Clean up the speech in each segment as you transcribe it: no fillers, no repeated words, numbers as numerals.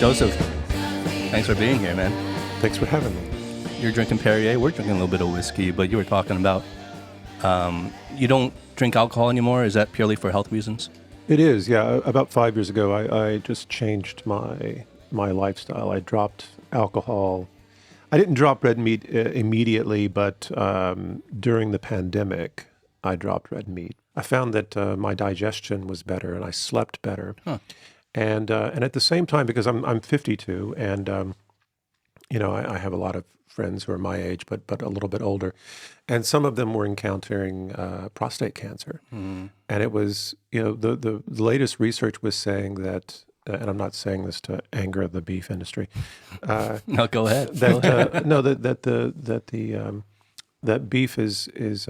Joseph, thanks for being here, man. Thanks for having me. You're drinking Perrier. We're drinking a little bit of whiskey, but you were talking about you don't drink alcohol anymore. Is that purely for health reasons? It is, yeah. About 5 years ago, I just changed my lifestyle. I dropped alcohol. I didn't drop red meat immediately, but during the pandemic, I dropped red meat. I found that my digestion was better and I slept better. Huh. And at the same time, because I'm 52, and I have a lot of friends who are my age, but a little bit older, and some of them were encountering prostate cancer. Mm. And it was, the latest research was saying that, and I'm not saying this to anger the beef industry. No, go ahead. That beef is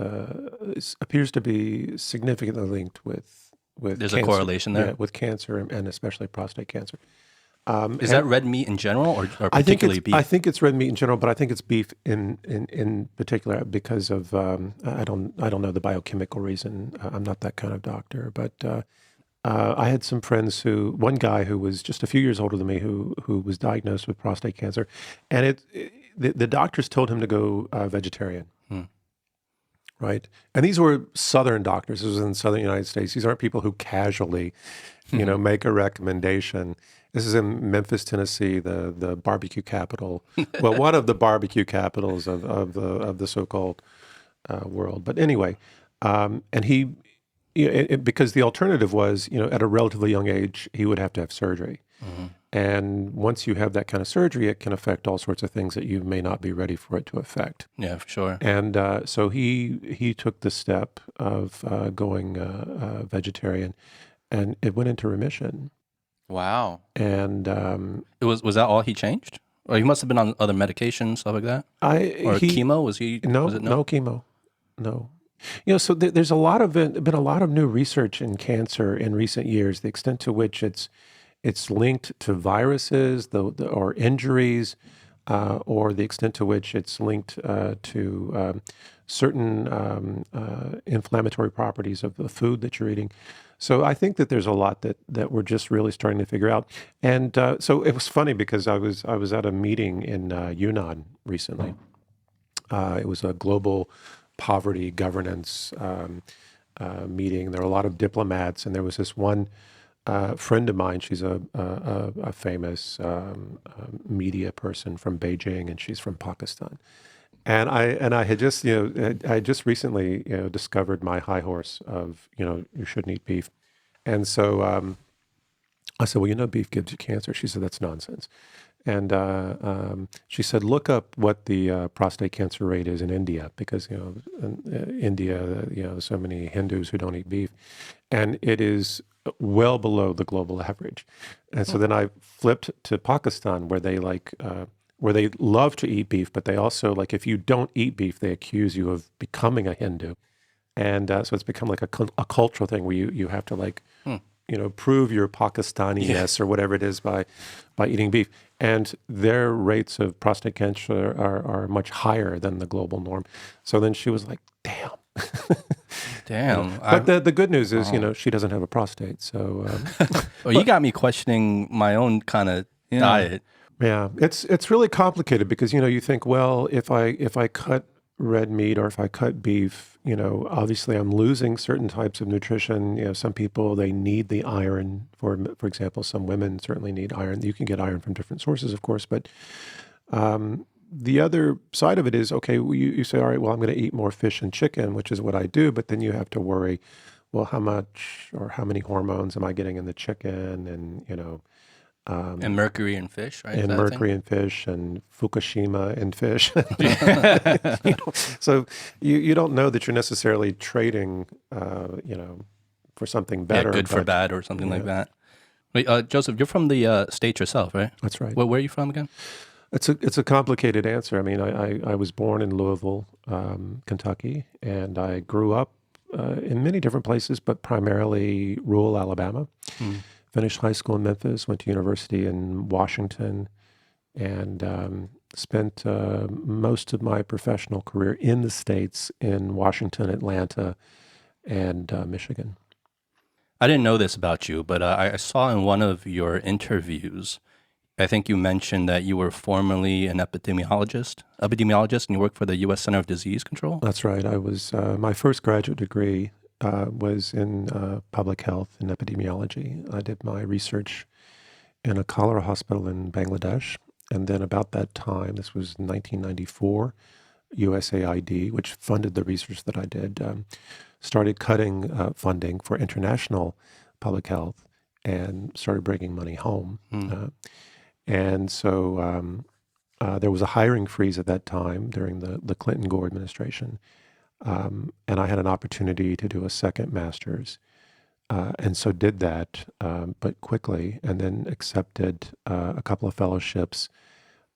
appears to be significantly linked with There's cancer. a correlation there? Yeah, with cancer and especially prostate cancer. Is that red meat in general or particularly beef? I think it's red meat in general, but I think it's beef in particular because of I don't know the biochemical reason. I'm not that kind of doctor, but I had some friends one guy who was just a few years older than me who was diagnosed with prostate cancer, and the doctors told him to go vegetarian. Right. And these were Southern doctors. This was in the Southern United States. These aren't people who casually, make a recommendation. This is in Memphis, Tennessee, the barbecue capital. Well, one of the barbecue capitals of the so-called world. But anyway, and he, because the alternative was, at a relatively young age, he would have to have surgery. Mm-hmm. And once you have that kind of surgery, it can affect all sorts of things that you may not be ready for it to affect. Yeah, for sure. And so he took the step of going vegetarian, and it went into remission. Wow. And was that all he changed? Or he must have been on other medications, stuff like that? Chemo? Was he? No, was it no chemo. No. So there's been a lot of new research in cancer in recent years, the extent to which it's linked to viruses or injuries, or the extent to which it's linked to certain inflammatory properties of the food that you're eating. So I think that there's a lot that we're just really starting to figure out. And so it was funny because I was at a meeting in Yunnan recently. It was a global poverty governance meeting. There were a lot of diplomats, and there was this one friend of mine. She's a famous media person from Beijing, and she's from Pakistan. And I had just I just recently discovered my high horse of you shouldn't eat beef, and so I said, well, beef gives you cancer. She said that's nonsense, and she said look up what the prostate cancer rate is in India, because in India so many Hindus who don't eat beef, and it is well below the global average. And so then I flipped to Pakistan, where they where they love to eat beef, but they also, if you don't eat beef, they accuse you of becoming a Hindu. And so it's become like a cultural thing where you have to prove your Pakistani-ness or whatever it is by eating beef. And their rates of prostate cancer are much higher than the global norm. So then she was like, damn. Damn. But the good news is, she doesn't have a prostate. So, well, you got me questioning my own kind of diet. Yeah, it's really complicated because you think, well, if I cut red meat or if I cut beef, obviously I'm losing certain types of nutrition. Some people, they need the iron. For example, some women certainly need iron. You can get iron from different sources, of course, but the other side of it is, okay, you say, all right, well, I'm going to eat more fish and chicken, which is what I do, but then you have to worry, well, how much or how many hormones am I getting in the chicken, and and mercury in fish, right? And mercury in fish, and Fukushima in fish. So you don't know that you're necessarily trading, for something better. Yeah, good for bad or something like that. Wait, Joseph, you're from the States yourself, right? That's right. Where are you from again? It's a complicated answer. I mean, I was born in Louisville, Kentucky, and I grew up in many different places, but primarily rural Alabama. Finished high school in Memphis, went to university in Washington, and spent most of my professional career in the States in Washington, Atlanta, and Michigan. I didn't know this about you, but I saw in one of your interviews, I think you mentioned that you were formerly an epidemiologist, and you worked for the U.S. Center of Disease Control. That's right. I was my first graduate degree was in public health and epidemiology. I did my research in a cholera hospital in Bangladesh, and then about that time, this was 1994, USAID, which funded the research that I did, started cutting funding for international public health and started bringing money home. And so there was a hiring freeze at that time during the Clinton-Gore administration. And I had an opportunity to do a second master's. And so did that, but quickly, and then accepted a couple of fellowships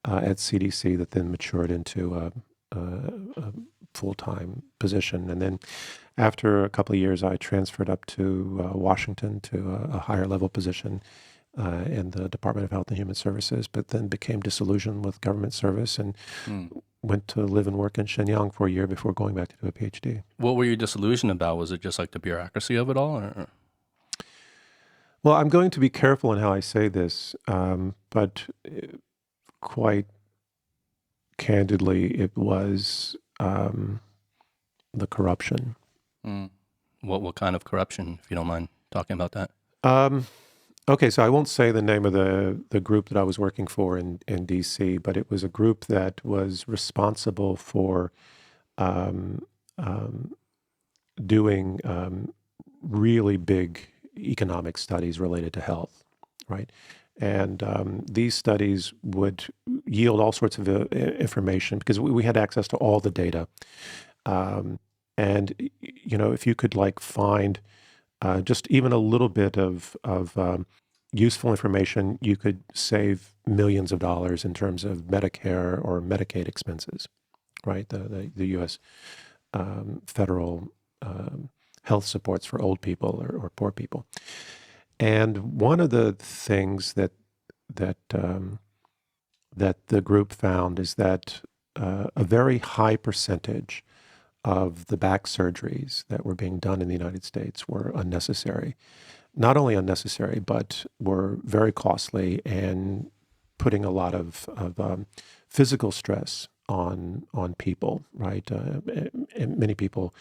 at CDC that then matured into a full-time position. And then after a couple of years, I transferred up to Washington to a higher level position in the Department of Health and Human Services, but then became disillusioned with government service and went to live and work in Shenyang for a year before going back to do a PhD. What were you disillusioned about? Was it just like the bureaucracy of it all? Or? Well, I'm going to be careful in how I say this, but quite candidly, it was the corruption. What kind of corruption, if you don't mind talking about that? Okay, so I won't say the name of the group that I was working for in D.C., but it was a group that was responsible for doing really big economic studies related to health, right? And these studies would yield all sorts of information because we had access to all the data. And, you know, if you could like find just even a little bit of useful information, you could save millions of dollars in terms of Medicare or Medicaid expenses, right? The U.S. Federal health supports for old people or poor people. And one of the things that the group found is that a very high percentage of the back surgeries that were being done in the United States were unnecessary. Not only unnecessary, but were very costly and putting a lot of physical stress on people, right? And many people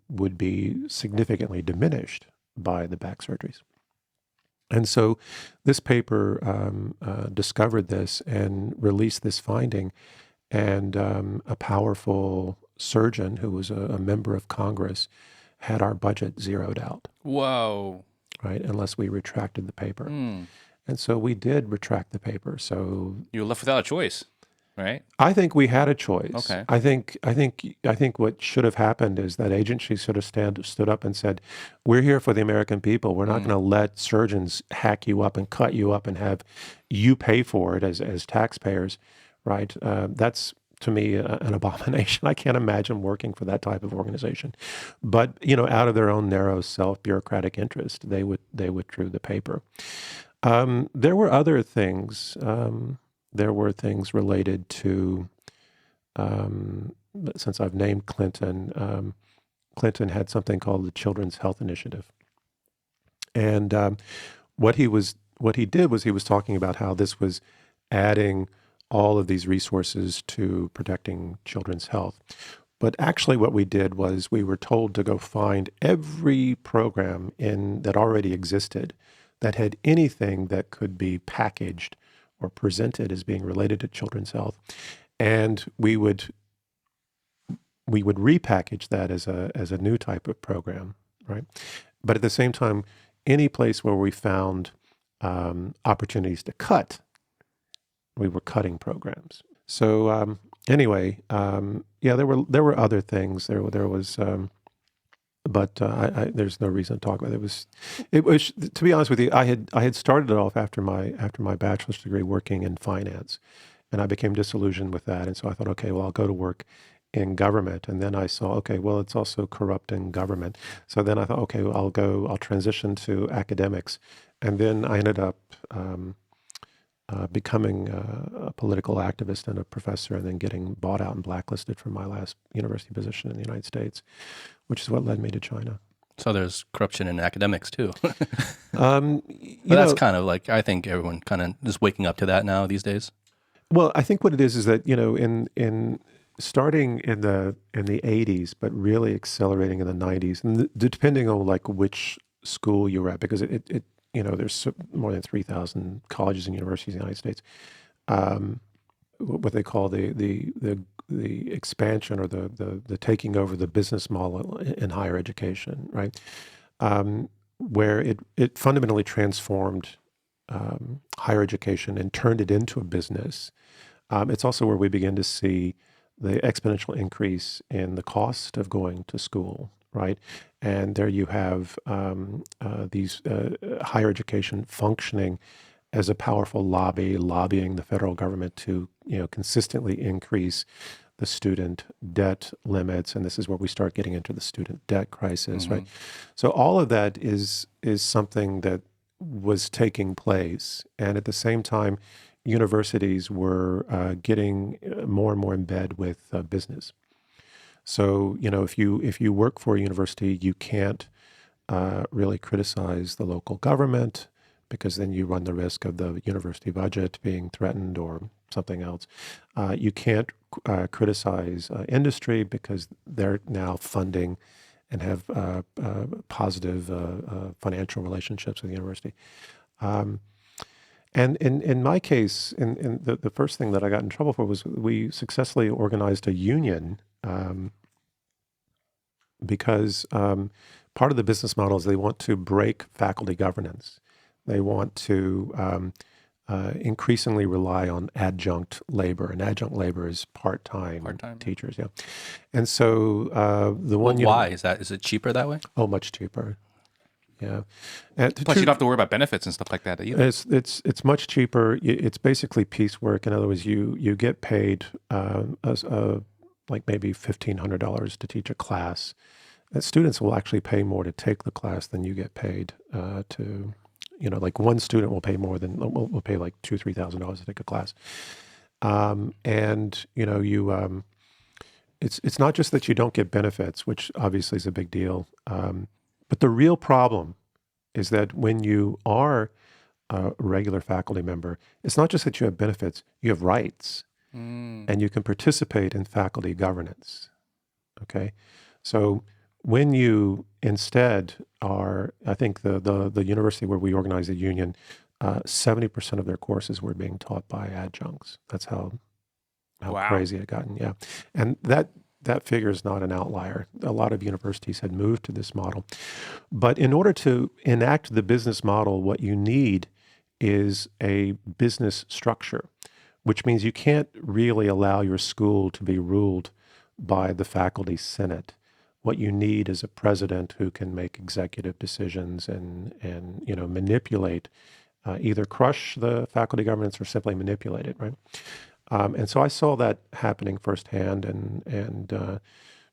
would be significantly diminished by the back surgeries. And so this paper discovered this and released this finding, and a powerful surgeon who was a member of Congress had our budget zeroed out. Whoa. Right, unless we retracted the paper. And so we did retract the paper. So you were left without a choice, right? I think we had a choice. Okay. I think what should have happened is that agency sort of stood up and said, "We're here for the American people. We're not going to let surgeons hack you up and cut you up and have you pay for it as taxpayers." Right? That's to me an abomination. I can't imagine working for that type of organization. But you know, out of their own narrow self-bureaucratic interest, they withdrew the paper. There were other things. There were things related to, since I've named Clinton, Clinton had something called the Children's Health Initiative. And what he did was he was talking about how this was adding all of these resources to protecting children's health. But actually what we did was we were told to go find every program that already existed that had anything that could be packaged or presented as being related to children's health. And we would repackage that as a new type of program, right? But at the same time, any place where we found opportunities to cut, we were cutting programs. So anyway, yeah, there were other things. There was, but there's no reason to talk about it. It was to be honest with you, I had started it off after my bachelor's degree working in finance, and I became disillusioned with that. And so I thought, okay, well, I'll go to work in government. And then I saw, okay, well, it's also corrupt in government. So then I thought, okay, well, I'll transition to academics, and then I ended up becoming a political activist and a professor, and then getting bought out and blacklisted from my last university position in the United States, which is what led me to China. So there's corruption in academics too. You But that's know, kind of like, I think everyone kind of is waking up to that now these days. well, I think what it is that, in starting in the 80s, but really accelerating in the 90s, and depending on like which school you're at, because there's more than 3,000 colleges and universities in the United States. Um, what they call the expansion or the taking over the business model in higher education, right? Where it fundamentally transformed higher education and turned it into a business. It's also where we begin to see the exponential increase in the cost of going to school, right? And there you have these higher education functioning as a powerful lobby, lobbying the federal government to, consistently increase the student debt limits, and this is where we start getting into the student debt crisis, right? So all of that is something that was taking place, and at the same time, universities were getting more and more in bed with business. So if you work for a university, you can't really criticize the local government because then you run the risk of the university budget being threatened or something else. You can't criticize industry because they're now funding and have positive financial relationships with the university. And in my case, in the first thing that I got in trouble for was we successfully organized a union because part of the business model is they want to break faculty governance. They want to increasingly rely on adjunct labor, and adjunct labor is part-time teachers. Yeah, and so the Well, one why is that? Is it cheaper that way? much cheaper. Yeah, and Plus, you don't have to worry about benefits and stuff like that either. it's much cheaper. It's basically piecework. In other words, you get paid like maybe $1,500 to teach a class. And students will actually pay more to take the class than you get paid to, like one student will pay more than will pay like $2,000-3,000 to take a class. And it's not just that you don't get benefits, which obviously is a big deal, but the real problem is that when you are a regular faculty member, it's not just that you have benefits, you have rights, and you can participate in faculty governance. Okay, so when you instead are, I think the university where we organized the union, 70% of their courses were being taught by adjuncts. That's how Wow. crazy it gotten. Yeah, and that figure is not an outlier. A lot of universities had moved to this model, but in order to enact the business model, what you need is a business structure, which means you can't really allow your school to be ruled by the faculty senate. What you need is a president who can make executive decisions and manipulate, either crush the faculty governance or simply manipulate it, right? And so I saw that happening firsthand and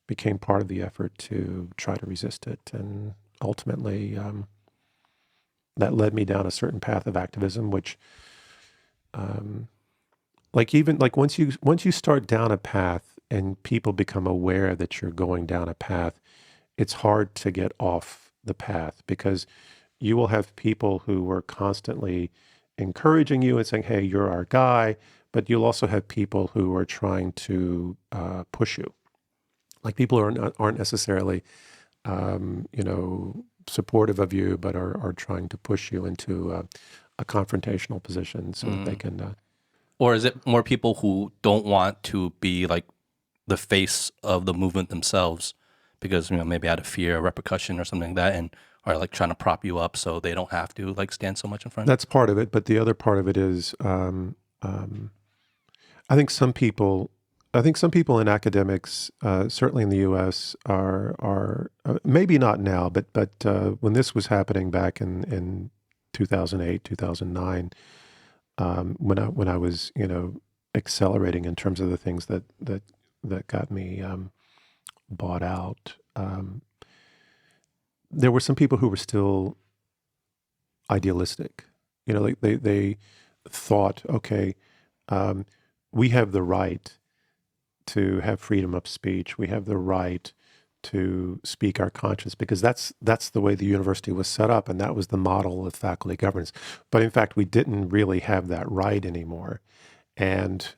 became part of the effort to try to resist it. And ultimately, that led me down a certain path of activism, which, once you start down a path and people become aware that you're going down a path, it's hard to get off the path because you will have people who are constantly encouraging you and saying, "Hey, you're our guy," but you'll also have people who are trying to push you. Like people who aren't necessarily, supportive of you, but are trying to push you into a confrontational position so that they can. Or is it more people who don't want to be like the face of the movement themselves because, maybe out of fear or repercussion or something like that, and are like trying to prop you up so they don't have to like stand so much in front? That's part of it, but the other part of it is, I think some people, in academics, certainly in the U.S., are maybe not now, but when this was happening back in 2008, 2009, when I was accelerating in terms of the things that got me bought out, there were some people who were still idealistic. Like they thought, okay, we have the right to have freedom of speech. We have the right to speak our conscience, because that's the way the university was set up, and that was the model of faculty governance. But in fact, we didn't really have that right anymore. And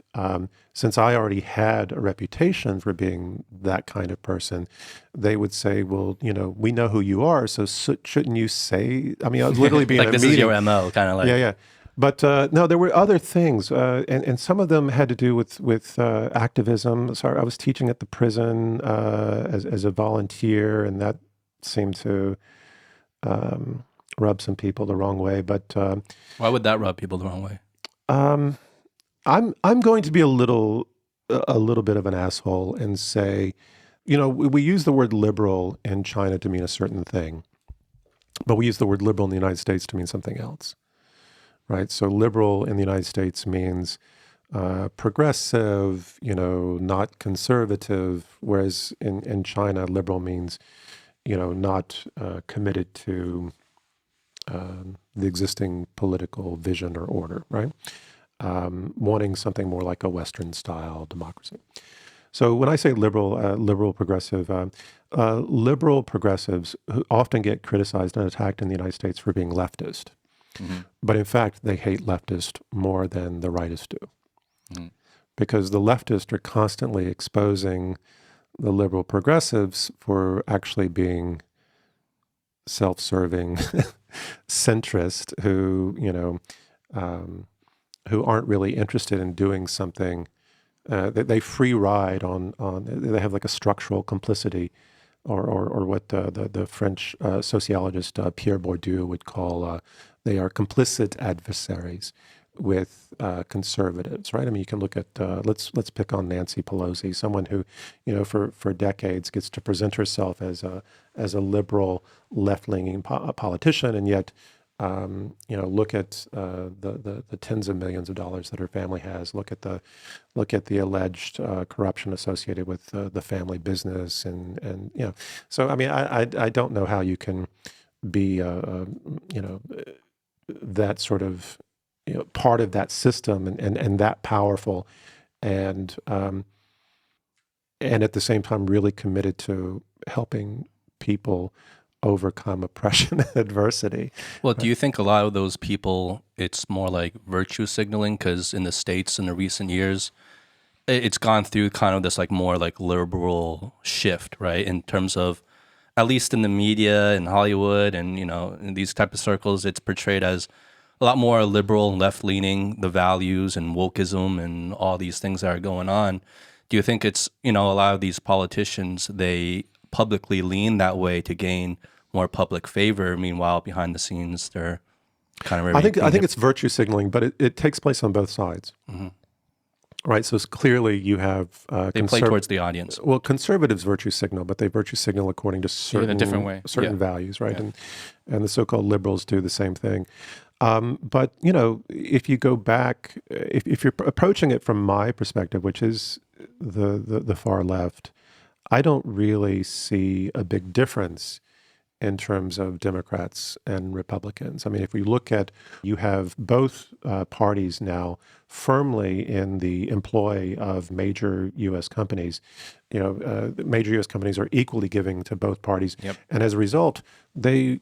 since I already had a reputation for being that kind of person, they would say, well, we know who you are, so shouldn't you say, I mean, I was literally being like a this meeting. is your MO, kind of like. Yeah. But no, there were other things, and some of them had to do with activism. So I was teaching at the prison as a volunteer, and that seemed to rub some people the wrong way. But why would that rub people the wrong way? I'm going to be a little bit of an asshole and say, we use the word liberal in China to mean a certain thing, but we use the word liberal in the United States to mean something else. Right, so liberal in the United States means progressive, not conservative, whereas in China, liberal means, not committed to the existing political vision or order, right? Wanting something more like a Western-style democracy. So when I say liberal progressive, liberal progressives who often get criticized and attacked in the United States for being leftist. Mm-hmm. But in fact, they hate leftists more than the rightists do. Mm-hmm. Because the leftists are constantly exposing the liberal progressives for actually being self-serving centrist who aren't really interested in doing something. They free ride on, they have like a structural complicity, or what the French sociologist Pierre Bourdieu would call they are complicit adversaries with conservatives, right? I mean, you can look at let's pick on Nancy Pelosi, someone who, for decades gets to present herself as a liberal left-leaning politician, and yet, look at the tens of millions of dollars that her family has. Look at the alleged corruption associated with the family business, and So I mean, I don't know how you can be that sort of part of that system and that powerful, and at the same time really committed to helping people overcome oppression and adversity. Well, do you think a lot of those people, it's more like virtue signaling? Because in the States in the recent years, it's gone through kind of this like more like liberal shift, right? In terms of, at least in the media in Hollywood and, in these type of circles, it's portrayed as a lot more liberal and left-leaning, the values and wokeism and all these things that are going on. Do you think it's, a lot of these politicians, they publicly lean that way to gain more public favor? Meanwhile, behind the scenes, they're kind of... I think it's virtue signaling, but it takes place on both sides. Mm-hmm. Right, so clearly you have... they play towards the audience. Well, conservatives virtue signal, but they virtue signal according to certain, in a different way. Certain values, right? Yeah. And the so-called liberals do the same thing. But, if you go back, if you're approaching it from my perspective, which is the far left, I don't really see a big difference in terms of Democrats and Republicans. I mean, if we look at, you have both parties now firmly in the employ of major U.S. companies. Major U.S. companies are equally giving to both parties. Yep. And as a result, they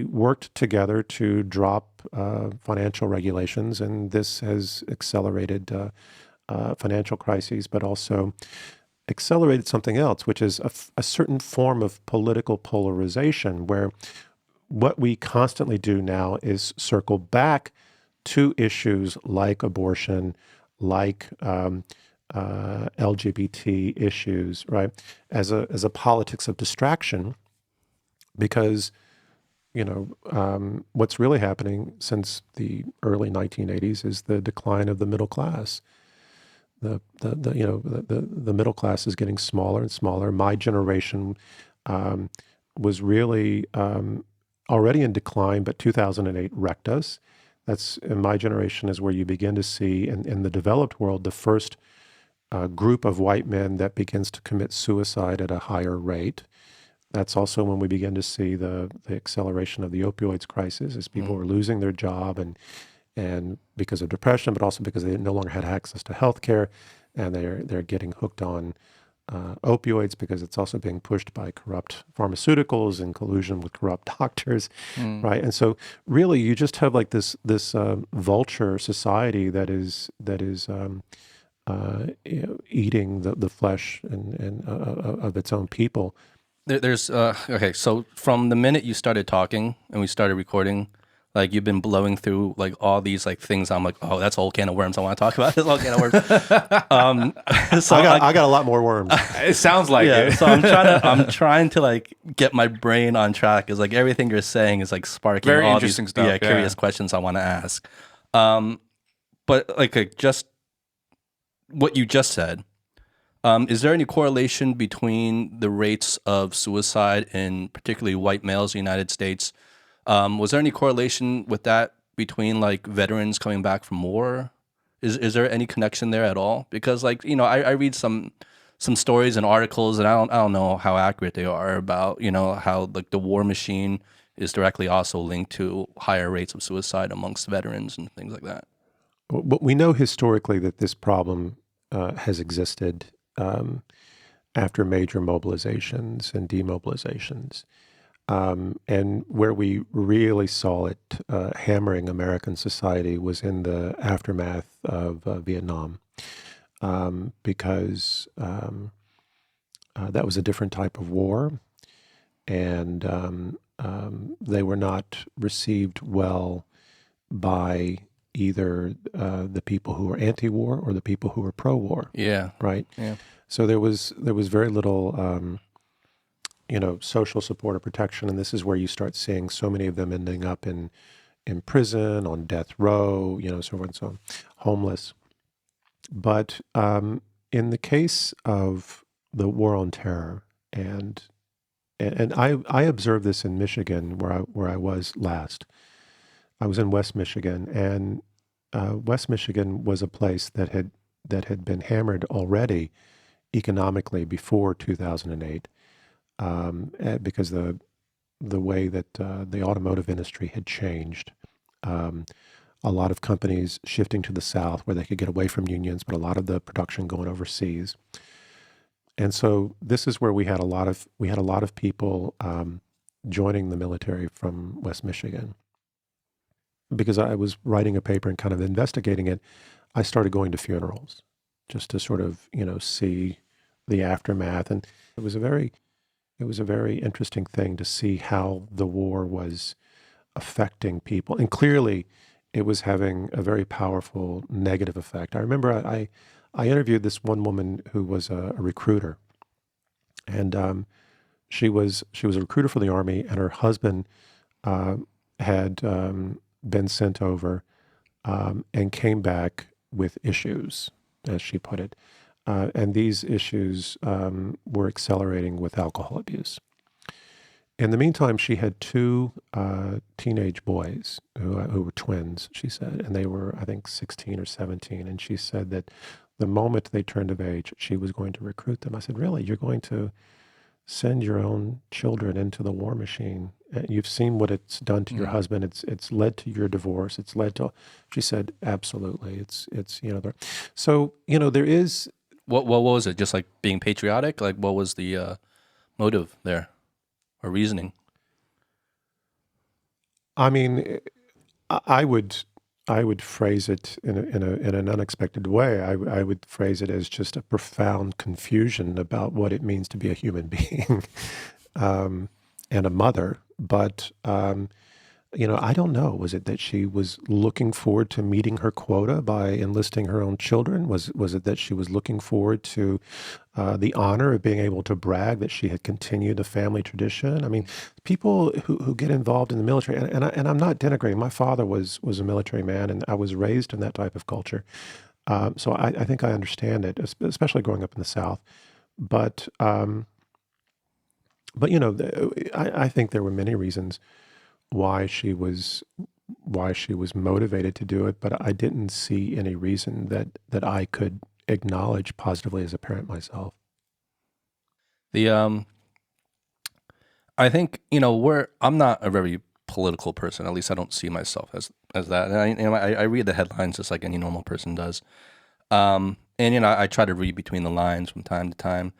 worked together to drop financial regulations, and this has accelerated financial crises, but also accelerated something else, which is a certain form of political polarization, where what we constantly do now is circle back to issues like abortion, like LGBT issues, right, as a politics of distraction, because what's really happening since the early 1980s is the decline of the middle class. The middle class is getting smaller and smaller. My generation was really already in decline, but 2008 wrecked us. That's, in my generation, is where you begin to see in the developed world the first group of white men that begins to commit suicide at a higher rate. That's also when we begin to see the acceleration of the opioids crisis, as people were losing their job and because of depression, but also because they no longer had access to health care, and they're getting hooked on opioids because it's also being pushed by corrupt pharmaceuticals in collusion with corrupt doctors, right? And so really you just have like this vulture society that is eating the flesh and of its own people. There's okay. So from the minute you started talking and we started recording, like you've been blowing through like all these like things. I'm like, oh, that's a whole can of worms I want to talk about. This whole can of worms. So I got a lot more worms. It sounds like yeah. it. So I'm trying to like get my brain on track. Is like everything you're saying is like sparking Very all interesting these stuff, curious questions I want to ask. But like just what you just said. Is there any correlation between the rates of suicide in particularly white males in the United States? Was there any correlation with that between like veterans coming back from war? Is there any connection there at all? Because like, you know, I read some stories and articles and I don't know how accurate they are about, you know, how like the war machine is directly also linked to higher rates of suicide amongst veterans and things like that. Well, we know historically that this problem has existed after major mobilizations and demobilizations. And where we really saw it hammering American society was in the aftermath of Vietnam, because that was a different type of war, and they were not received well by either the people who were anti-war or the people who were pro-war. Yeah. Right. Yeah. So there was very little, social support or protection, and this is where you start seeing so many of them ending up in prison, on death row, so forth and so on, homeless. But in the case of the war on terror, and I observed this in Michigan, where I was last. I was in West Michigan, and West Michigan was a place that had been hammered already economically before 2008, because the way that the automotive industry had changed. A lot of companies shifting to the South where they could get away from unions, but a lot of the production going overseas. And so this is where we had a lot of people joining the military from West Michigan. Because I was writing a paper and kind of investigating it, I started going to funerals just to sort of, see the aftermath. And it was a very interesting thing to see how the war was affecting people. And clearly it was having a very powerful negative effect. I remember I interviewed this one woman who was a recruiter, and she was a recruiter for the Army, and her husband had been sent over and came back with issues, as she put it. And these issues were accelerating with alcohol abuse. In the meantime, she had two teenage boys who were twins, she said, and they were, I think, 16 or 17. And she said that the moment they turned of age, she was going to recruit them. I said, really? You're going to send your own children into the war machine? You've seen what it's done to your husband. It's led to your divorce. It's led to. She said, absolutely. It's so there is. What was it? Just like being patriotic? Like what was the motive there, or reasoning? I mean, I would phrase it in an unexpected way. I would phrase it as just a profound confusion about what it means to be a human being, and a mother. But I don't know. Was it that she was looking forward to meeting her quota by enlisting her own children? Was it that she was looking forward to the honor of being able to brag that she had continued a family tradition? I mean, people who get involved in the military, and I'm not denigrating. My father was a military man, and I was raised in that type of culture. So I think I understand it, especially growing up in the South. But I think there were many reasons why she was motivated to do it, but I didn't see any reason that I could acknowledge positively as a parent myself. I think I'm not a very political person. At least I don't see myself as that. And I read the headlines just like any normal person does. And I try to read between the lines from time to time.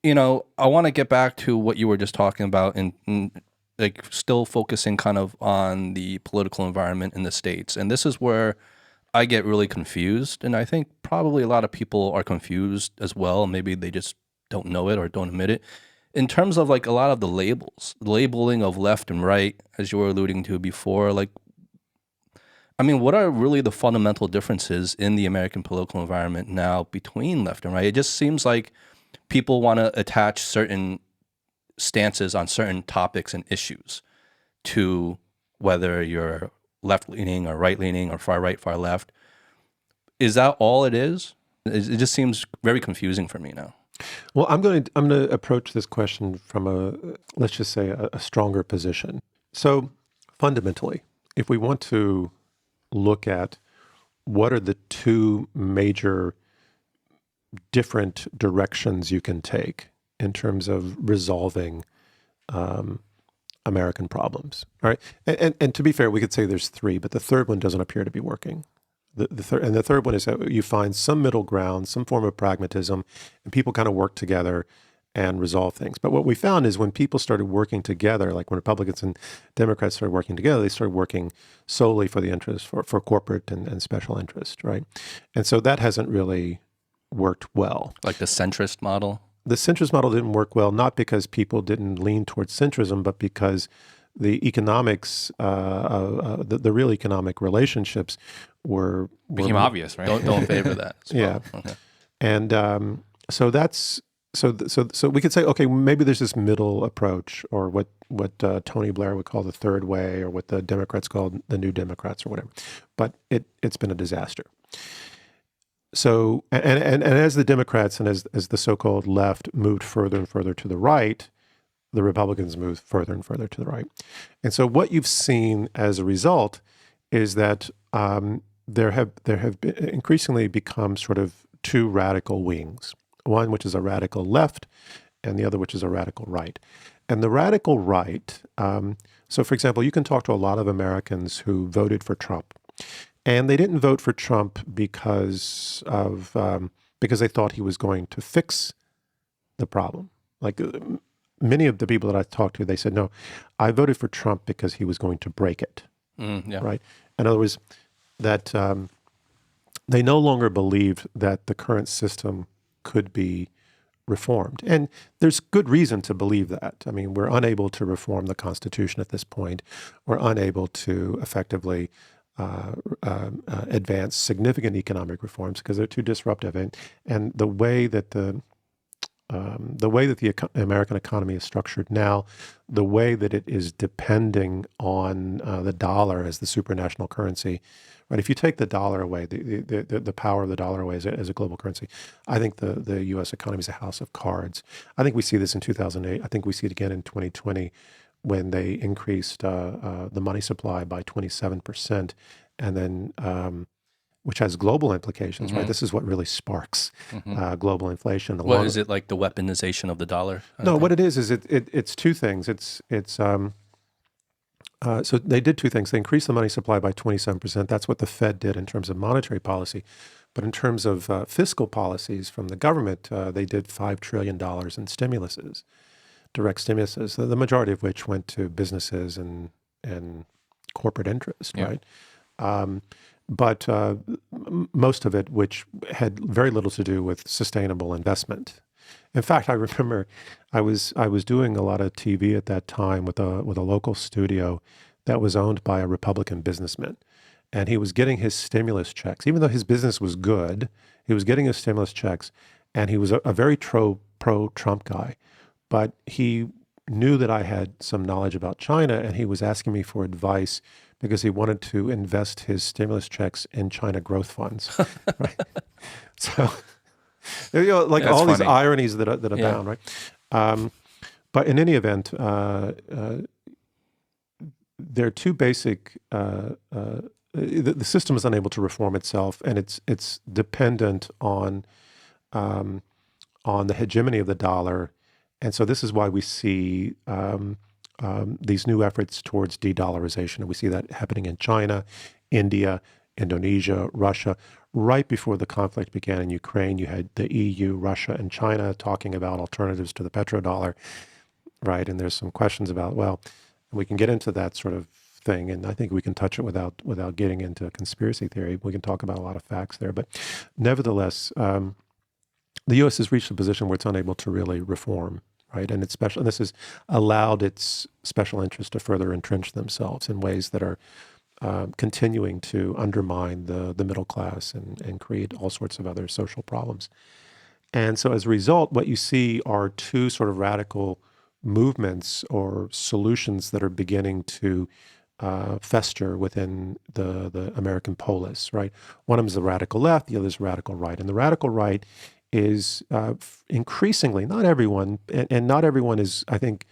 I want to get back to what you were just talking about, and like still focusing kind of on the political environment in the States. And this is where I get really confused, and I think probably a lot of people are confused as well. Maybe they just don't know it or don't admit it. In terms of like a lot of the labeling of left and right, as you were alluding to before, like, I mean, what are really the fundamental differences in the American political environment now between left and right? It just seems like people want to attach certain stances on certain topics and issues to whether you're left leaning or right leaning or far right, far left. Is that all it is? It just seems very confusing for me now. Well, I'm going to approach this question from let's just say a stronger position. So fundamentally, if we want to look at what are the two major different directions you can take in terms of resolving American problems, all right? And to be fair, we could say there's three, but the third one doesn't appear to be working. The third one is that you find some middle ground, some form of pragmatism, and people kind of work together and resolve things. But what we found is when people started working together, like when Republicans and Democrats started working together, they started working solely for the interest, for corporate and special interest, right? And so that hasn't really worked well. Like the centrist model? The centrist model didn't work well, not because people didn't lean towards centrism, but because the economics, the real economic relationships became obvious, right? Don't favor that. As well. Yeah, okay. And so that's so we could say, okay, maybe there's this middle approach, or what Tony Blair would call the third way, or what the Democrats called the New Democrats, or whatever. But it's been a disaster. So and as the Democrats and as the so-called left moved further and further to the right, the Republicans moved further and further to the right. And so what you've seen as a result is that there have been increasingly become sort of two radical wings, one which is a radical left and the other which is a radical right. And the radical right, so for example, you can talk to a lot of Americans who voted for Trump, and they didn't vote for Trump because they thought he was going to fix the problem. Like many of the people that I talked to, they said, no, I voted for Trump because he was going to break it, right? In other words, that they no longer believed that the current system could be reformed. And there's good reason to believe that. I mean, we're unable to reform the Constitution at this point. We're unable to effectively advance significant economic reforms because they're too disruptive. And the way that the American economy is structured now, the way that it is depending on the dollar as the supranational currency, right? If you take the dollar away, the power of the dollar away as a global currency, I think the U.S. economy is a house of cards. I think we see this in 2008. I think we see it again in 2020 when they increased the money supply by 27%, and then which has global implications, right? This is what really sparks global inflation. What is it, like the weaponization of the dollar? No, what it is it's two things. So they did two things. They increased the money supply by 27%. That's what the Fed did in terms of monetary policy. But in terms of fiscal policies from the government, they did $5 trillion in stimuluses, direct stimuluses, the majority of which went to businesses and corporate interest, right? But most of it, which had very little to do with sustainable investment. In fact, I remember I was doing a lot of TV at that time with a local studio that was owned by a Republican businessman, and he was getting his stimulus checks. Even though his business was good, he was getting his stimulus checks, and he was a very pro-Trump guy. But he knew that I had some knowledge about China, and he was asking me for advice because he wanted to invest his stimulus checks in China growth funds, right? So, like all these ironies that abound, right? But in any event, there are two basic. The system is unable to reform itself, and it's dependent on the hegemony of the dollar, and so this is why we see these new efforts towards de-dollarization, and we see that happening in China, India, Indonesia, Russia. Right before the conflict began in Ukraine, you had the EU, Russia, and China talking about alternatives to the petrodollar, right? And there's some questions about, well, we can get into that sort of thing, and I think we can touch it without getting into conspiracy theory. We can talk about a lot of facts there, but nevertheless, the U.S. has reached a position where it's unable to really reform, right? And and this has allowed its special interests to further entrench themselves in ways that are continuing to undermine the middle class and create all sorts of other social problems. And so as a result, what you see are two sort of radical movements or solutions that are beginning to fester within the American polis, right? One of them is the radical left, the other is radical right. And the radical right is increasingly, not everyone, and not everyone is, I think,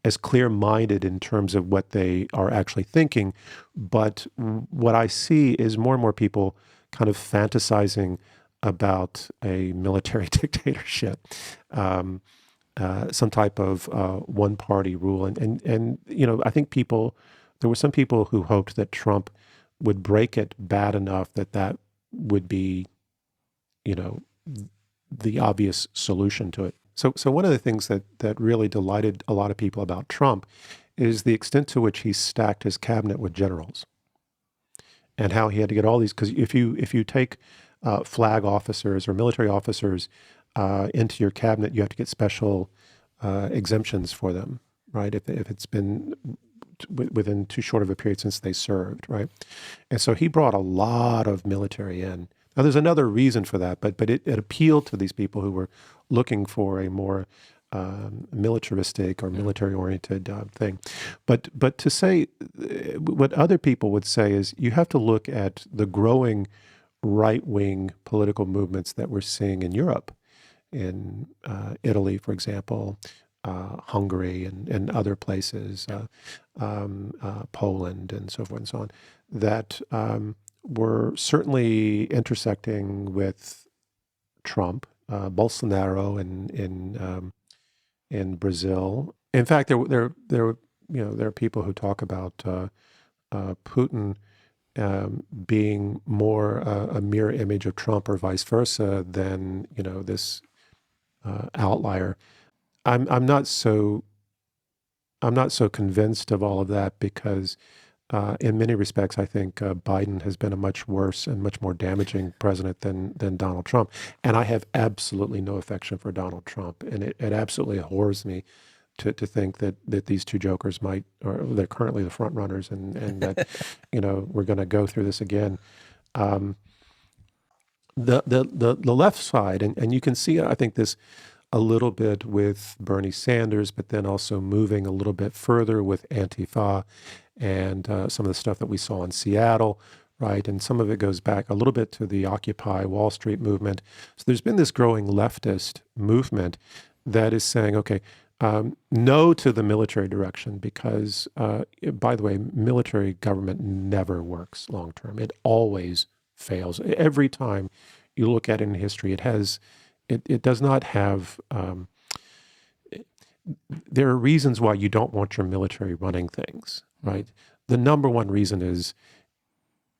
as clear-minded in terms of what they are actually thinking, but what I see is more and more people kind of fantasizing about a military dictatorship, some type of one-party rule, and I think there were some people who hoped that Trump would break it bad enough that would be, the obvious solution to it. So one of the things that really delighted a lot of people about Trump is the extent to which he stacked his cabinet with generals, and how he had to get all these. Because if you take flag officers or military officers into your cabinet, you have to get special exemptions for them, right? If it's been within too short of a period since they served, right? And so he brought a lot of military in. Now, there's another reason for that, but it appealed to these people who were looking for a more militaristic or military-oriented thing. But to say what other people would say is you have to look at the growing right-wing political movements that we're seeing in Europe, in Italy, for example, Hungary and other places, Poland and so forth and so on, that were certainly intersecting with Trump, Bolsonaro in Brazil. In fact, there are people who talk about Putin being more a mirror image of Trump or vice versa than this outlier. I'm not so convinced of all of that because in many respects, I think Biden has been a much worse and much more damaging president than Donald Trump. And I have absolutely no affection for Donald Trump. And it absolutely abhors me to think that these two jokers they're currently the front runners and that, we're going to go through this again. The left side, and you can see, I think, this a little bit with Bernie Sanders, but then also moving a little bit further with Antifa and some of the stuff that we saw in Seattle, right? And some of it goes back a little bit to the Occupy Wall Street movement. So there's been this growing leftist movement that is saying, okay, no to the military direction because, by the way, military government never works long term. It always fails. Every time you look at it in history, it does not have, there are reasons why you don't want your military running things, right? The number one reason is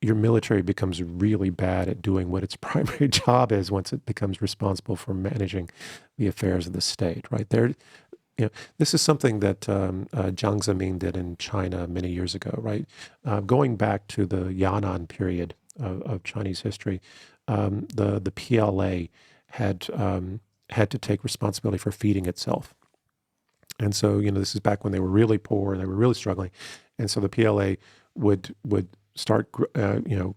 your military becomes really bad at doing what its primary job is once it becomes responsible for managing the affairs of the state, right? This is something that Jiang Zemin did in China many years ago, right? Going back to the Yan'an period of Chinese history, the PLA had to take responsibility for feeding itself. And so, this is back when they were really poor and they were really struggling. And so the PLA would start,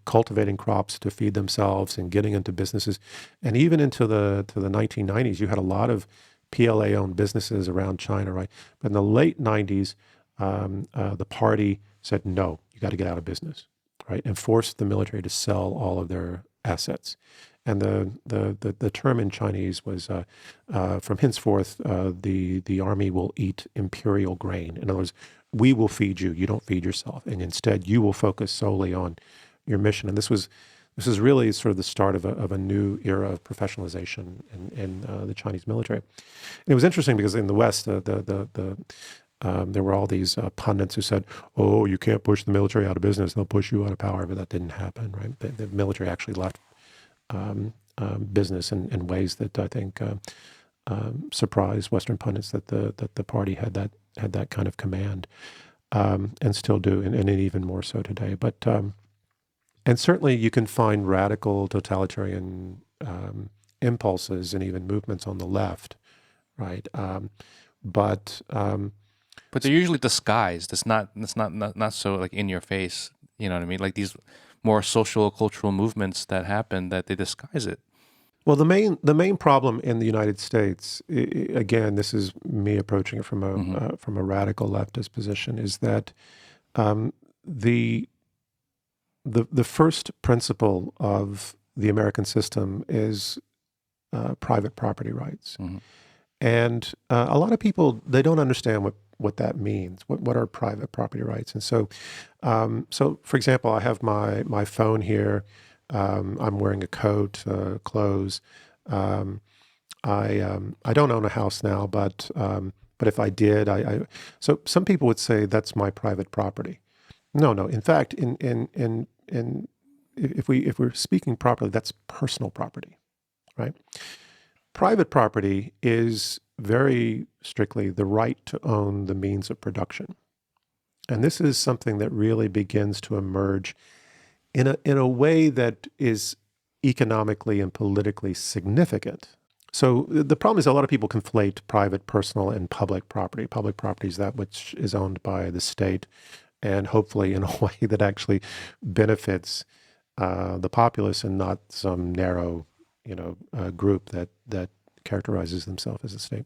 cultivating crops to feed themselves and getting into businesses. And even into the 1990s, you had a lot of PLA-owned businesses around China, right? But in the late 90s, the party said, no, you got to get out of business, right? And forced the military to sell all of their assets. And the term in Chinese was, from henceforth, the army will eat imperial grain. In other words, we will feed you. You don't feed yourself. And instead, you will focus solely on your mission. And this is really sort of the start of a new era of professionalization in the Chinese military. And it was interesting because in the West, the there were all these pundits who said, "Oh, you can't push the military out of business; they'll push you out of power." But that didn't happen, right? The military actually left business in ways that I think surprised Western pundits that the party had that kind of command, and still do, and even more so today. But and certainly you can find radical totalitarian impulses and even movements on the left, right? But they're usually disguised. It's not so like in your face. You know what I mean? Like these more social cultural movements that happen, that they disguise it. well, the main problem in the United States, again, this is me approaching it from a radical leftist position, is that the first principle of the American system is private property rights. And a lot of people, they don't understand what that means. What are private property rights? And so, for example, I have my phone here. I'm wearing a coat, clothes. I don't own a house now, but if I did, so some people would say that's my private property. No. In fact, if we're speaking properly, that's personal property, right? Private property is very strictly the right to own the means of production. And this is something that really begins to emerge in a way that is economically and politically significant. So the problem is a lot of people conflate private, personal, and public property. Public property is that which is owned by the state, and hopefully in a way that actually benefits the populace and not some narrow group that characterizes themselves as a state.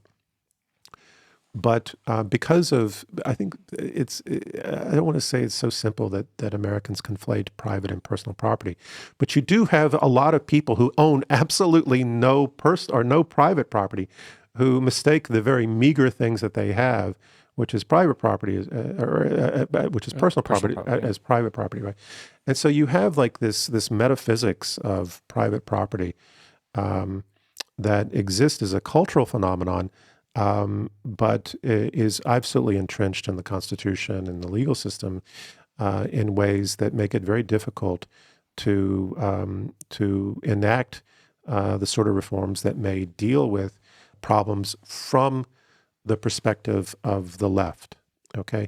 But because of, I think I don't want to say it's so simple that Americans conflate private and personal property, but you do have a lot of people who own absolutely no private property, who mistake the very meager things that they have, which is private property, which is personal property, as private property, right? And so you have like this metaphysics of private property that exists as a cultural phenomenon, but is absolutely entrenched in the Constitution and the legal system in ways that make it very difficult to enact the sort of reforms that may deal with problems from the perspective of the left. Okay.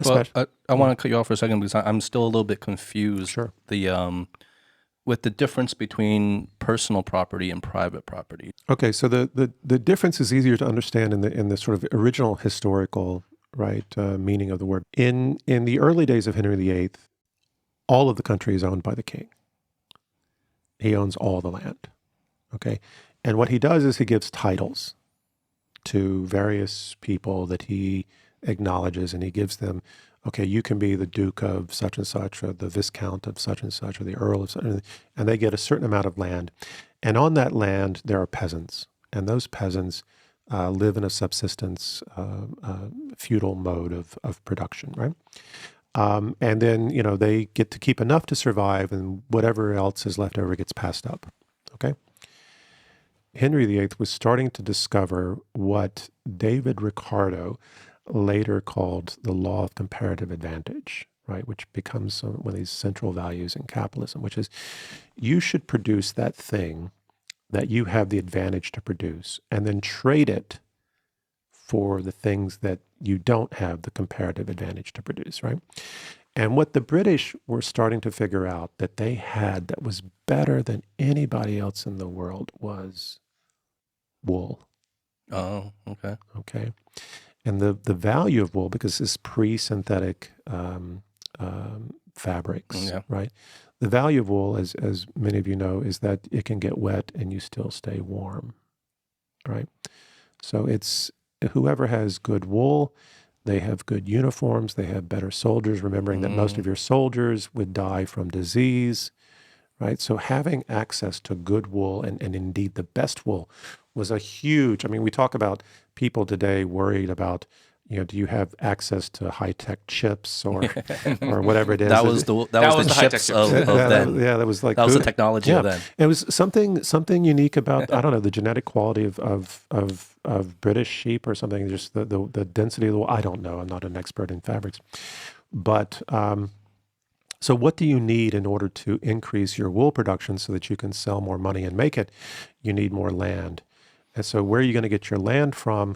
Well, I want to cut you off for a second because I'm still a little bit confused. Sure. With the difference between personal property and private property. Okay, so the difference is easier to understand in the sort of original historical meaning of the word. In the early days of Henry VIII, all of the country is owned by the king. He owns all the land. Okay, and what he does is he gives titles to various people that he acknowledges, and he gives them, okay, you can be the Duke of such and such, or the Viscount of such and such, or the Earl of such, and they get a certain amount of land. And on that land, there are peasants, and those peasants live in a subsistence, feudal mode of production, right? And then, they get to keep enough to survive, and whatever else is left over gets passed up, okay? Henry VIII was starting to discover what David Ricardo later called the law of comparative advantage, right? Which becomes one of these central values in capitalism, which is you should produce that thing that you have the advantage to produce and then trade it for the things that you don't have the comparative advantage to produce, right? And what the British were starting to figure out that they had that was better than anybody else in the world was wool. Oh, okay. Okay. And the value of wool, because it's pre-synthetic fabrics, right? The value of wool, as many of you know, is that it can get wet and you still stay warm, right? So it's whoever has good wool, they have good uniforms, they have better soldiers, remembering that most of your soldiers would die from disease, right? So having access to good wool and indeed the best wool was a huge, we talk about people today worried about, do you have access to high-tech chips or whatever it is? That was the high-tech chips chips. of then. That was like That was the technology of then. It was something unique about, I don't know, the genetic quality of British sheep or something. Just the density of the wool. I don't know. I'm not an expert in fabrics, but so what do you need in order to increase your wool production so that you can sell more money and make it? You need more land, and so where are you going to get your land from?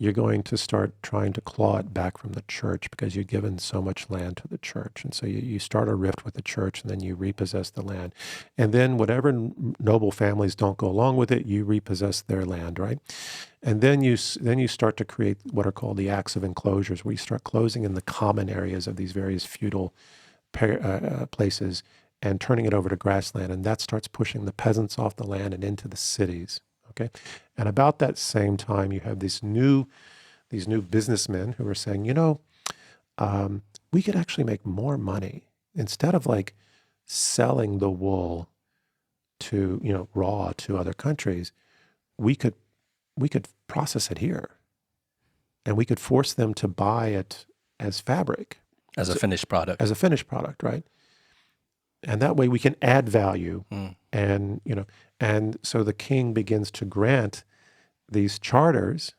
You're going to start trying to claw it back from the church because you've given so much land to the church. And so you start a rift with the church and then you repossess the land. And then whatever noble families don't go along with it, you repossess their land, right? And then you start to create what are called the acts of enclosures, where you start closing in the common areas of these various feudal places and turning it over to grassland. And that starts pushing the peasants off the land and into the cities. Okay, and about that same time, you have these new businessmen who are saying, we could actually make more money instead of like selling the wool to raw to other countries. We could process it here, and we could force them to buy it as fabric, as a finished product, right? And that way we can add value. And, and so the king begins to grant these charters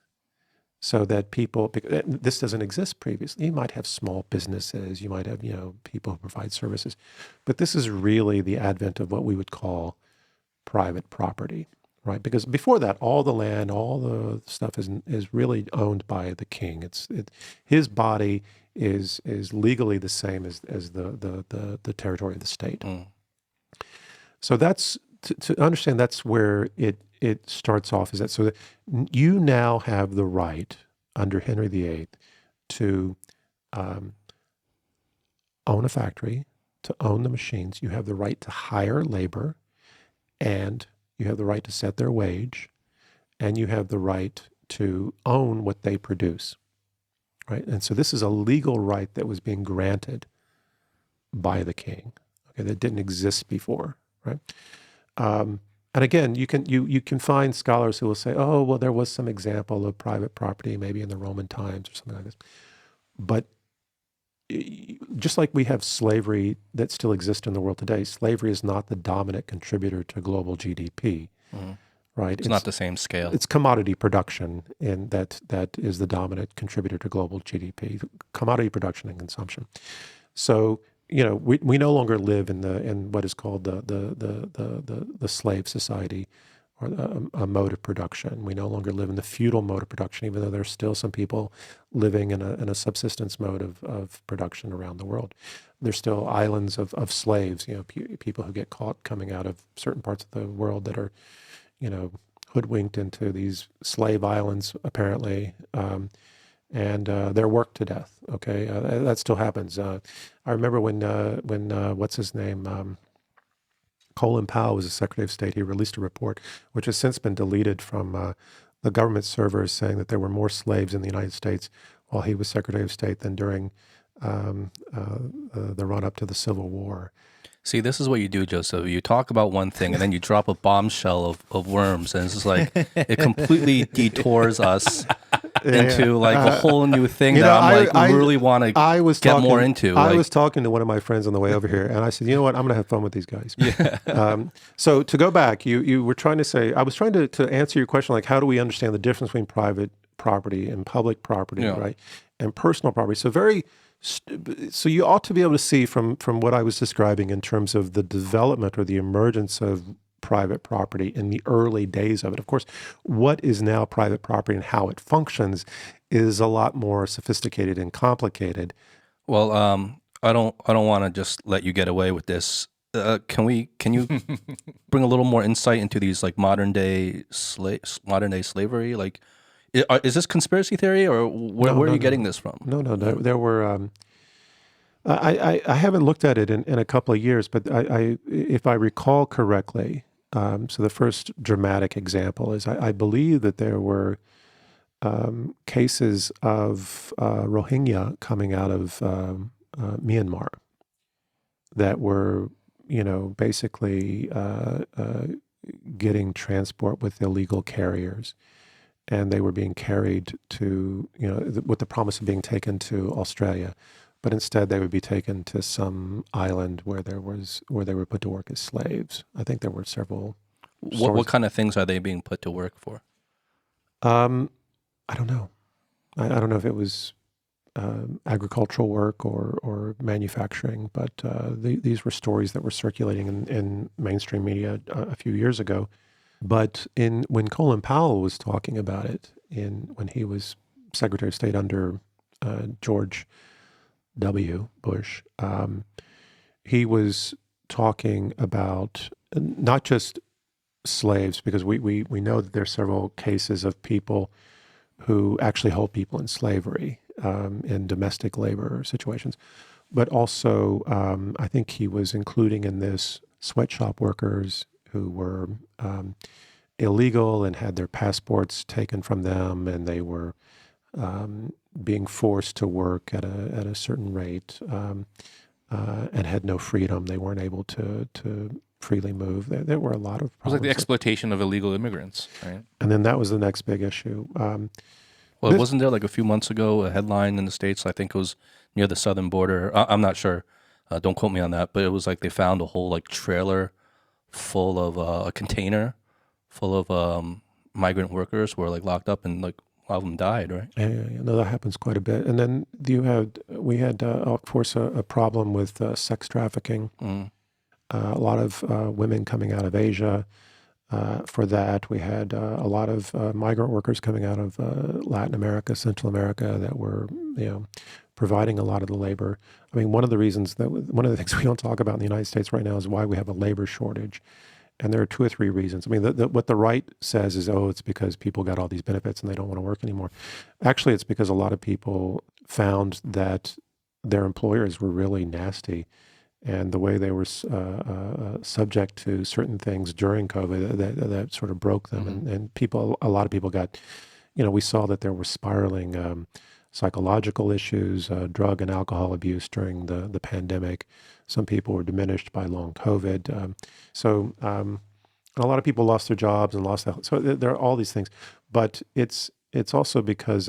so that people, this doesn't exist previously. You might have small businesses, you might have, people who provide services, but this is really the advent of what we would call private property, right? Because before that, all the land, all the stuff is really owned by the king. His body is legally the same as the territory of the state. So that's to understand. That's where it starts off. Is that so that you now have the right under Henry VIII to own a factory, to own the machines. You have the right to hire labor, and you have the right to set their wage, and you have the right to own what they produce. Right? And so this is a legal right that was being granted by the king, okay, that didn't exist before, right? And again, you can find scholars who will say, oh, well, there was some example of private property maybe in the Roman times or something like this. But just like we have slavery that still exists in the world today, slavery is not the dominant contributor to global GDP. Right? It's not the same scale. It's commodity production, and that is the dominant contributor to global GDP, commodity production and consumption. So, we no longer live in what is called the slave society, or a mode of production. We no longer live in the feudal mode of production, even though there's still some people living in a subsistence mode of production around the world. There's still islands of slaves, people who get caught coming out of certain parts of the world that are hoodwinked into these slave islands, apparently, and they're worked to death. Okay, that still happens. I remember when what's his name, Colin Powell was the Secretary of State. He released a report, which has since been deleted from the government servers, saying that there were more slaves in the United States while he was Secretary of State than during the run-up to the Civil War. See, this is what you do, Joseph. You talk about one thing, and then you drop a bombshell of worms, and it's just like it completely detours us into like a whole new thing that I really want to get more into. I was talking to one of my friends on the way over here, and I said, you know what, I'm going to have fun with these guys. So to go back, you were trying to say, I was trying to answer your question, like how do we understand the difference between private property and public property, right? And personal property. So you ought to be able to see from what I was describing in terms of the development or the emergence of private property in the early days of it. Of course, what is now private property and how it functions is a lot more sophisticated and complicated. Well, I don't want to just let you get away with this. Can you bring a little more insight into these like modern day slavery? Like, is this conspiracy theory, or where are you getting this from? No. There were. I haven't looked at it in a couple of years, but if I recall correctly, so the first dramatic example is I believe that there were cases of Rohingya coming out of Myanmar that were, basically getting transport with illegal carriers. and they were being carried to, with the promise of being taken to Australia, but instead they would be taken to some island where they were put to work as slaves. I think there were several. What kind of things are they being put to work for? I don't know. I don't know if it was agricultural work or manufacturing, but these were stories that were circulating in mainstream media a few years ago. But when Colin Powell was talking about it, when he was Secretary of State under George W. Bush, he was talking about not just slaves, because we know that there are several cases of people who actually hold people in slavery in domestic labor situations, but also I think he was including in this sweatshop workers who were illegal and had their passports taken from them, and they were being forced to work at a certain rate and had no freedom. They weren't able to freely move. There were a lot of problems. It was like the exploitation of illegal immigrants, right? And then that was the next big issue. Well, wasn't there like a few months ago a headline in the States? I think it was near the southern border. I'm not sure. Don't quote me on that. But it was like they found a whole like trailer full of a container full of migrant workers who were like locked up, and like a lot of them died, right? Yeah. No, that happens quite a bit. And then we had, of course, a problem with sex trafficking. A lot of women coming out of Asia. For that, we had a lot of migrant workers coming out of Latin America, Central America, that were, providing a lot of the labor. I mean, one of the things we don't talk about in the United States right now is why we have a labor shortage. And there are 2 or 3 reasons. I mean, what the right says is, it's because people got all these benefits and they don't want to work anymore. Actually, it's because a lot of people found that their employers were really nasty, and the way they were subject to certain things during COVID that sort of broke them. And a lot of people got, we saw that there were spiraling psychological issues, drug and alcohol abuse during the pandemic. Some people were diminished by long COVID. And a lot of people lost their jobs and lost that. So there are all these things. But it's also because,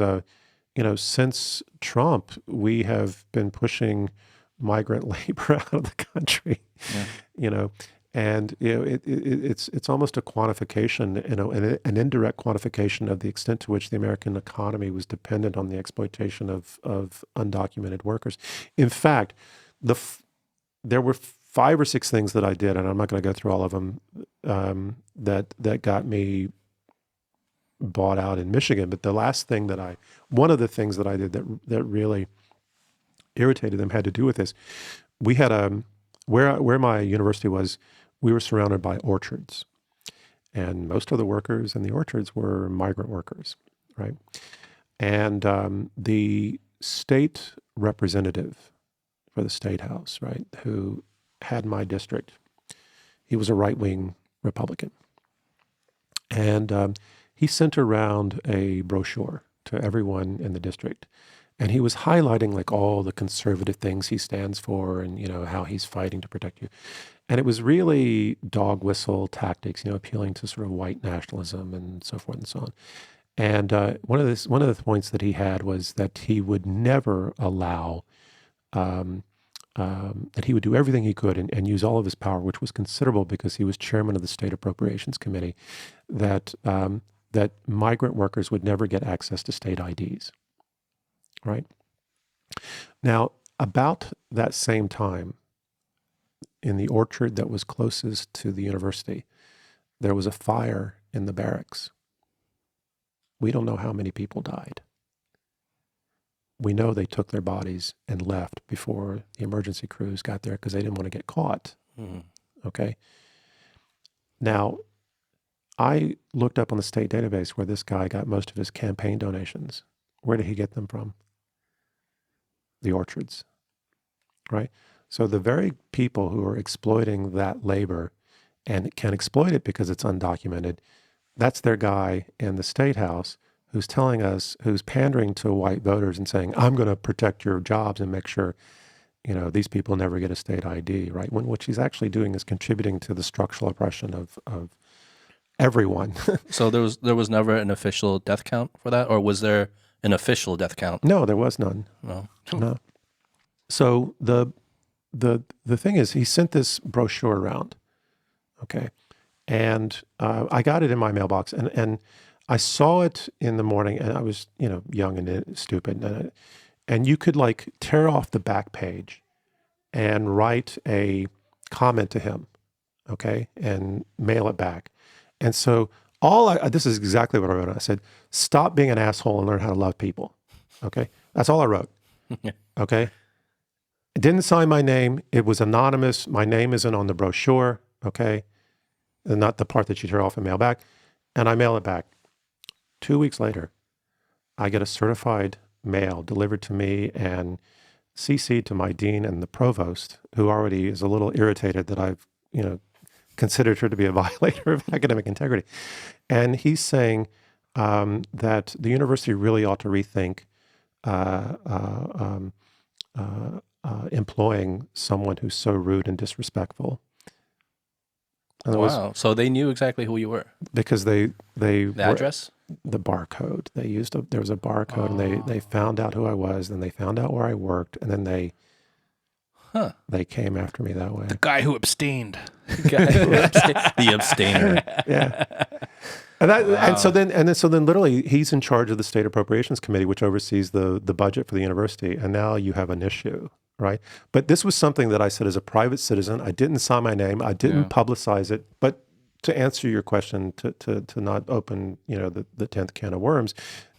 since Trump, we have been pushing migrant labor out of the country, and it's almost a quantification, an indirect quantification of the extent to which the American economy was dependent on the exploitation of undocumented workers. In fact, there were 5 or 6 things that I did, and I'm not going to go through all of them, that got me bought out in Michigan. But one of the things that I did that really irritated them had to do with this. We had where my university was, we were surrounded by orchards, and most of the workers in the orchards were migrant workers, right? And the state representative for the state house, right, who had my district, he was a right-wing Republican, and he sent around a brochure to everyone in the district. And he was highlighting like all the conservative things he stands for, and how he's fighting to protect you. And it was really dog whistle tactics, appealing to sort of white nationalism and so forth and so on. And one of the points that he had was that he would never allow, that he would do everything he could and use all of his power, which was considerable because he was chairman of the State Appropriations Committee, that migrant workers would never get access to state IDs. Right? Now, about that same time, in the orchard that was closest to the university, there was a fire in the barracks. We don't know how many people died. We know they took their bodies and left before the emergency crews got there because they didn't want to get caught. Okay? Now, I looked up on the state database where this guy got most of his campaign donations. Where did he get them from? The orchards, right? So the very people who are exploiting that labor and can exploit it because it's undocumented, that's their guy in the state house who's pandering to white voters and saying, I'm going to protect your jobs and make sure, these people never get a state ID, right? When what she's actually doing is contributing to the structural oppression of everyone. So there was never an official death count for that, or was there an official death count? No, there was none. No. No. So the thing is, he sent this brochure around, okay, and I got it in my mailbox, and I saw it in the morning, and I was young and stupid, and you could like tear off the back page and write a comment to him, okay, and mail it back, and so this is exactly what I wrote. I said, "Stop being an asshole and learn how to love people," okay. That's all I wrote, okay. It didn't sign my name. It was anonymous. My name isn't on the brochure, okay? And not the part that you tear off and mail back. And I mail it back. 2 weeks later, I get a certified mail delivered to me and CC'd to my dean and the provost, who already is a little irritated that I've, considered her to be a violator of academic integrity. And he's saying that the university really ought to rethink employing someone who's so rude and disrespectful. And Wow. So they knew exactly who you were. Because the address? The barcode. There was a barcode, and they found out who I was, and they found out where I worked, and then they came after me that way. The guy who abstained. The abstainer. Yeah. And so then literally he's in charge of the State Appropriations Committee, which oversees the budget for the university. And now you have an issue, right? But this was something that I said as a private citizen. I didn't sign my name. I didn't publicize it. But to answer your question, to not open, the 10th can of worms.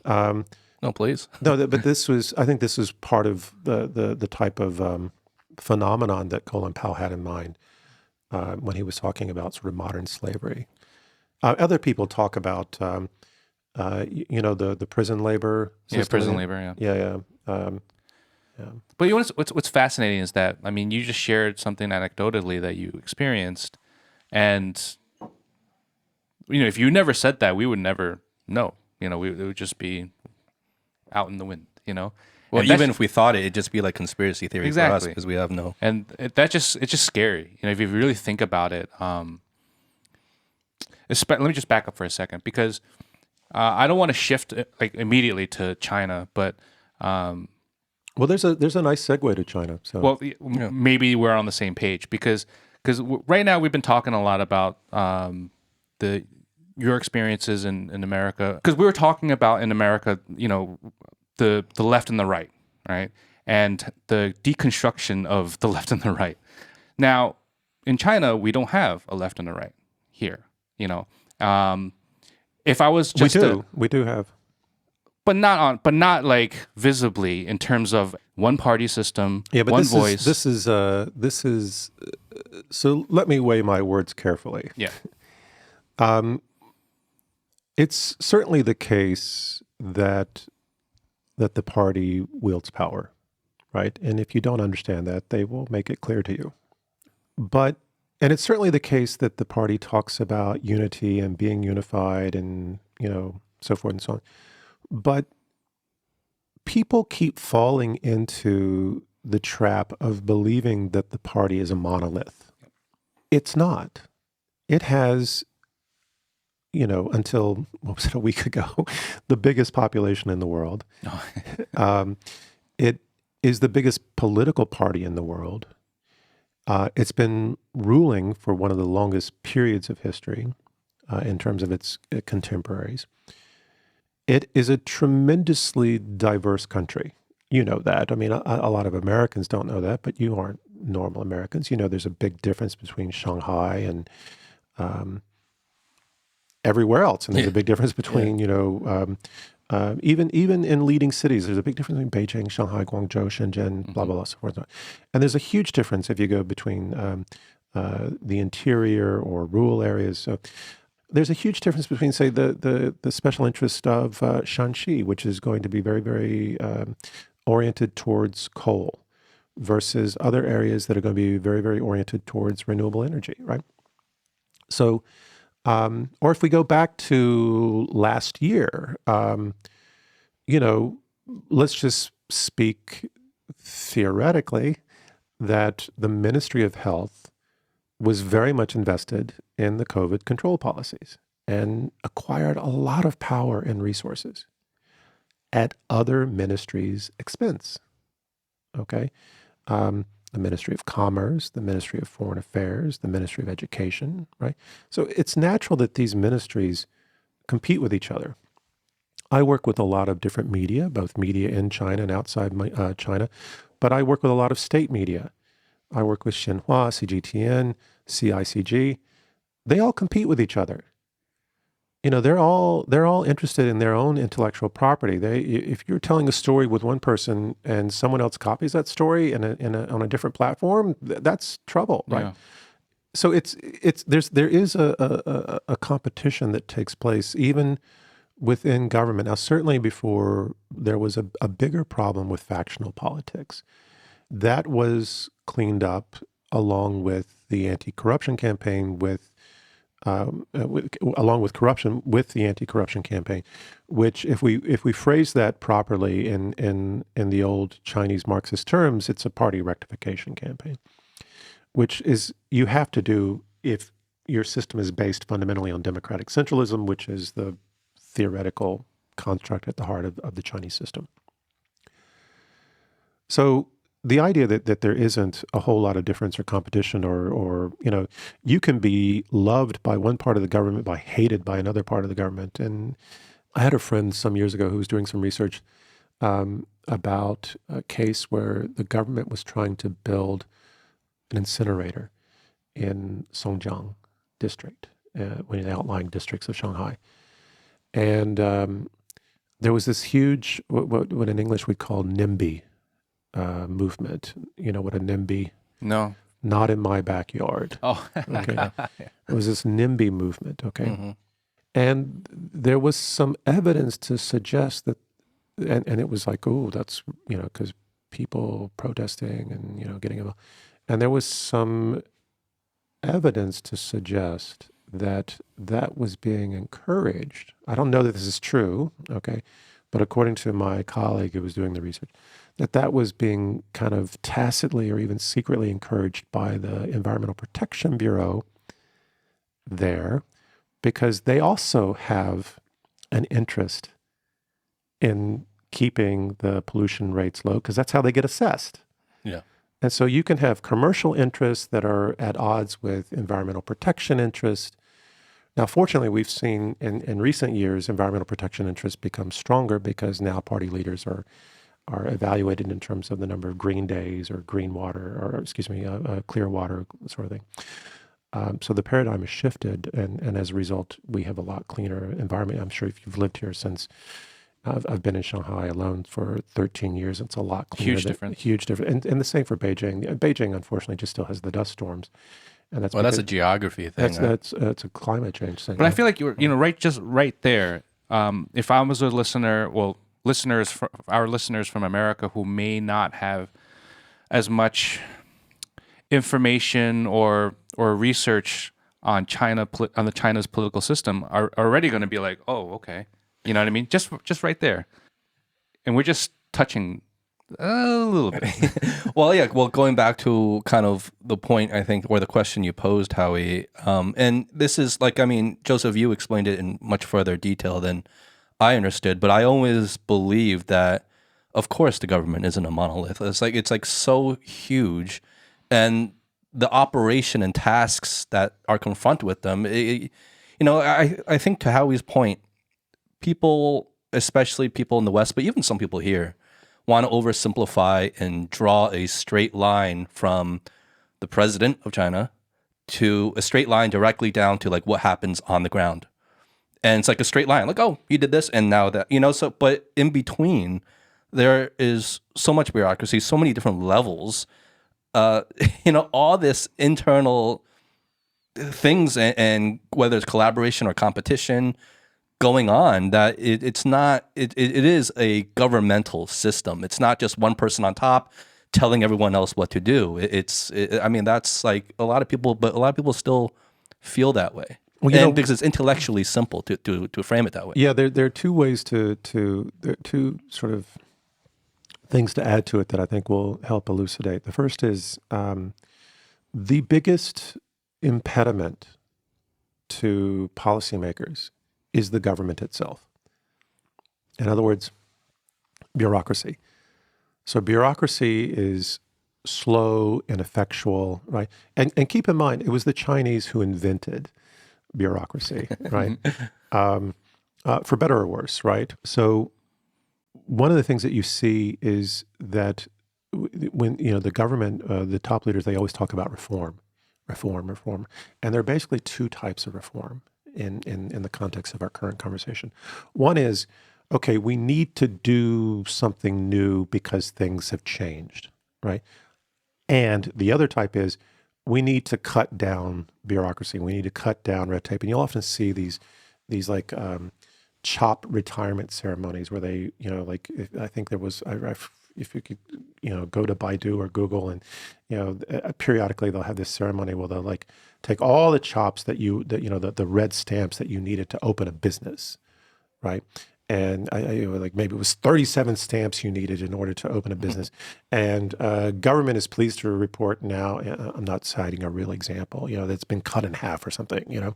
No, please. No, but I think this was part of the type of phenomenon that Colin Powell had in mind when he was talking about sort of modern slavery. Other people talk about, the prison labor system. Yeah, prison labor, yeah. But what's fascinating is that, you just shared something anecdotally that you experienced. And, if you never said that, we would never know. It would just be out in the wind, Well, even if we thought it, it'd just be like conspiracy theory for us because we have no. And it's just scary. If you really think about it, let me just back up for a second because I don't want to shift like immediately to China, but well, there's a nice segue to China. So maybe we're on the same page because right now we've been talking a lot about your experiences in America because we were talking about in America, the left and the right, and the deconstruction of the left and the right. Now, in China, we don't have a left and a right here. If I was just we do have, but not like visibly in terms of one party system, one voice. This is. So let me weigh my words carefully. Yeah. It's certainly the case that the party wields power, right? And if you don't understand that, they will make it clear to you. And it's certainly the case that the party talks about unity and being unified and, so forth and so on. But people keep falling into the trap of believing that the party is a monolith. It's not. It has, until, what was it, a week ago, the biggest population in the world. It is the biggest political party in the world. It's been ruling for one of the longest periods of history in terms of its contemporaries. It is a tremendously diverse country. You know that. A lot of Americans don't know that, but you aren't normal Americans. There's a big difference between Shanghai and everywhere else. And there's a big difference between, even in leading cities, there's a big difference between Beijing, Shanghai, Guangzhou, Shenzhen, blah, blah, blah, so forth. And there's a huge difference if you go between the interior or rural areas. So there's a huge difference between, say, the special interest of Shanxi, which is going to be very, very oriented towards coal, versus other areas that are going to be very, very oriented towards renewable energy, right? So, or if we go back to last year, let's just speak theoretically that the Ministry of Health was very much invested in the COVID control policies. and acquired a lot of power and resources at other ministries' expense. Okay? The Ministry of Commerce, the Ministry of Foreign Affairs, the Ministry of Education, right? So it's natural that these ministries compete with each other. I work with a lot of different media, both media in China and outside China, but I work with a lot of state media. I work with Xinhua, CGTN, CICG. They all compete with each other. They're all interested in their own intellectual property. If you're telling a story with one person and someone else copies that story on a different platform, that's trouble, right? Yeah. So there is a competition that takes place even within government. Now, certainly before there was a bigger problem with factional politics. That was cleaned up along with the anti-corruption campaign along with corruption, with the anti-corruption campaign, which if we phrase that properly in the old Chinese Marxist terms, it's a party rectification campaign, which is you have to do if your system is based fundamentally on democratic centralism, which is the theoretical construct at the heart of the Chinese system. So the idea that there isn't a whole lot of difference or competition or you can be loved by one part of the government, but hated by another part of the government. And I had a friend some years ago who was doing some research about a case where the government was trying to build an incinerator in Songjiang district, one of the outlying districts of Shanghai. And there was this huge, what in English we call NIMBY movement. You know what a NIMBY? No. Not in my backyard. Oh. Okay. It was this NIMBY movement. Okay. Mm-hmm. And there was some evidence to suggest that, and it was like, oh, that's, because people protesting and, getting involved. And there was some evidence to suggest that that was being encouraged. I don't know that this is true, okay, but according to my colleague who was doing the research, that was being kind of tacitly or even secretly encouraged by the Environmental Protection Bureau there, because they also have an interest in keeping the pollution rates low, because that's how they get assessed. Yeah. And so you can have commercial interests that are at odds with environmental protection interests. Now, fortunately, we've seen in recent years, environmental protection interests become stronger because now party leaders are evaluated in terms of the number of green days or green water, or clear water sort of thing. So the paradigm has shifted, and as a result, we have a lot cleaner environment. I'm sure if you've lived here since, I've been in Shanghai alone for 13 years. It's a lot cleaner. Huge difference. And the same for Beijing. Beijing, unfortunately, just still has the dust storms. And that's that's a geography thing. That's a climate change thing. But I feel like right there. If I was a listener, our listeners from America who may not have as much information or research on China's political system are already going to be like, oh, okay. You know what I mean? Just right there. And we're just touching a little bit. Well, yeah. Well, going back to kind of the point, I think, or the question you posed, Howie, and this is Joseph, you explained it in much further detail than I understood, but I always believed that, of course, the government isn't a monolith. It's like so huge, and the operation and tasks that are confronted with them. I think to Howie's point, people, especially people in the West, but even some people here, want to oversimplify and draw a straight line from the president of China to a straight line directly down to like what happens on the ground. And it's like a straight line, like, oh, you did this and now that, but in between, there is so much bureaucracy, so many different levels, all this internal things and whether it's collaboration or competition going on, that it is a governmental system. It's not just one person on top telling everyone else what to do. That's like a lot of people still feel that way. Well, because it's intellectually simple to frame it that way. Yeah, there are two ways there are two sort of things to add to it that I think will help elucidate. The first is the biggest impediment to policymakers is the government itself. In other words, bureaucracy. So bureaucracy is slow, ineffectual, right? And keep in mind, it was the Chinese who invented bureaucracy, right? For better or worse, right? So one of the things that you see is that when the government, the top leaders, they always talk about reform, and there are basically two types of reform in the context of our current conversation. One is, okay, we need to do something new because things have changed, right? And the other type is, we need to cut down bureaucracy. We need to cut down red tape. And you'll often see these like chop retirement ceremonies where they, I think there was, if you could, go to Baidu or Google and, periodically they'll have this ceremony where they'll like take all the chops the red stamps that you needed to open a business, right? And like maybe it was 37 stamps you needed in order to open a business. And government is pleased to report now, I'm not citing a real example, that's been cut in half or something,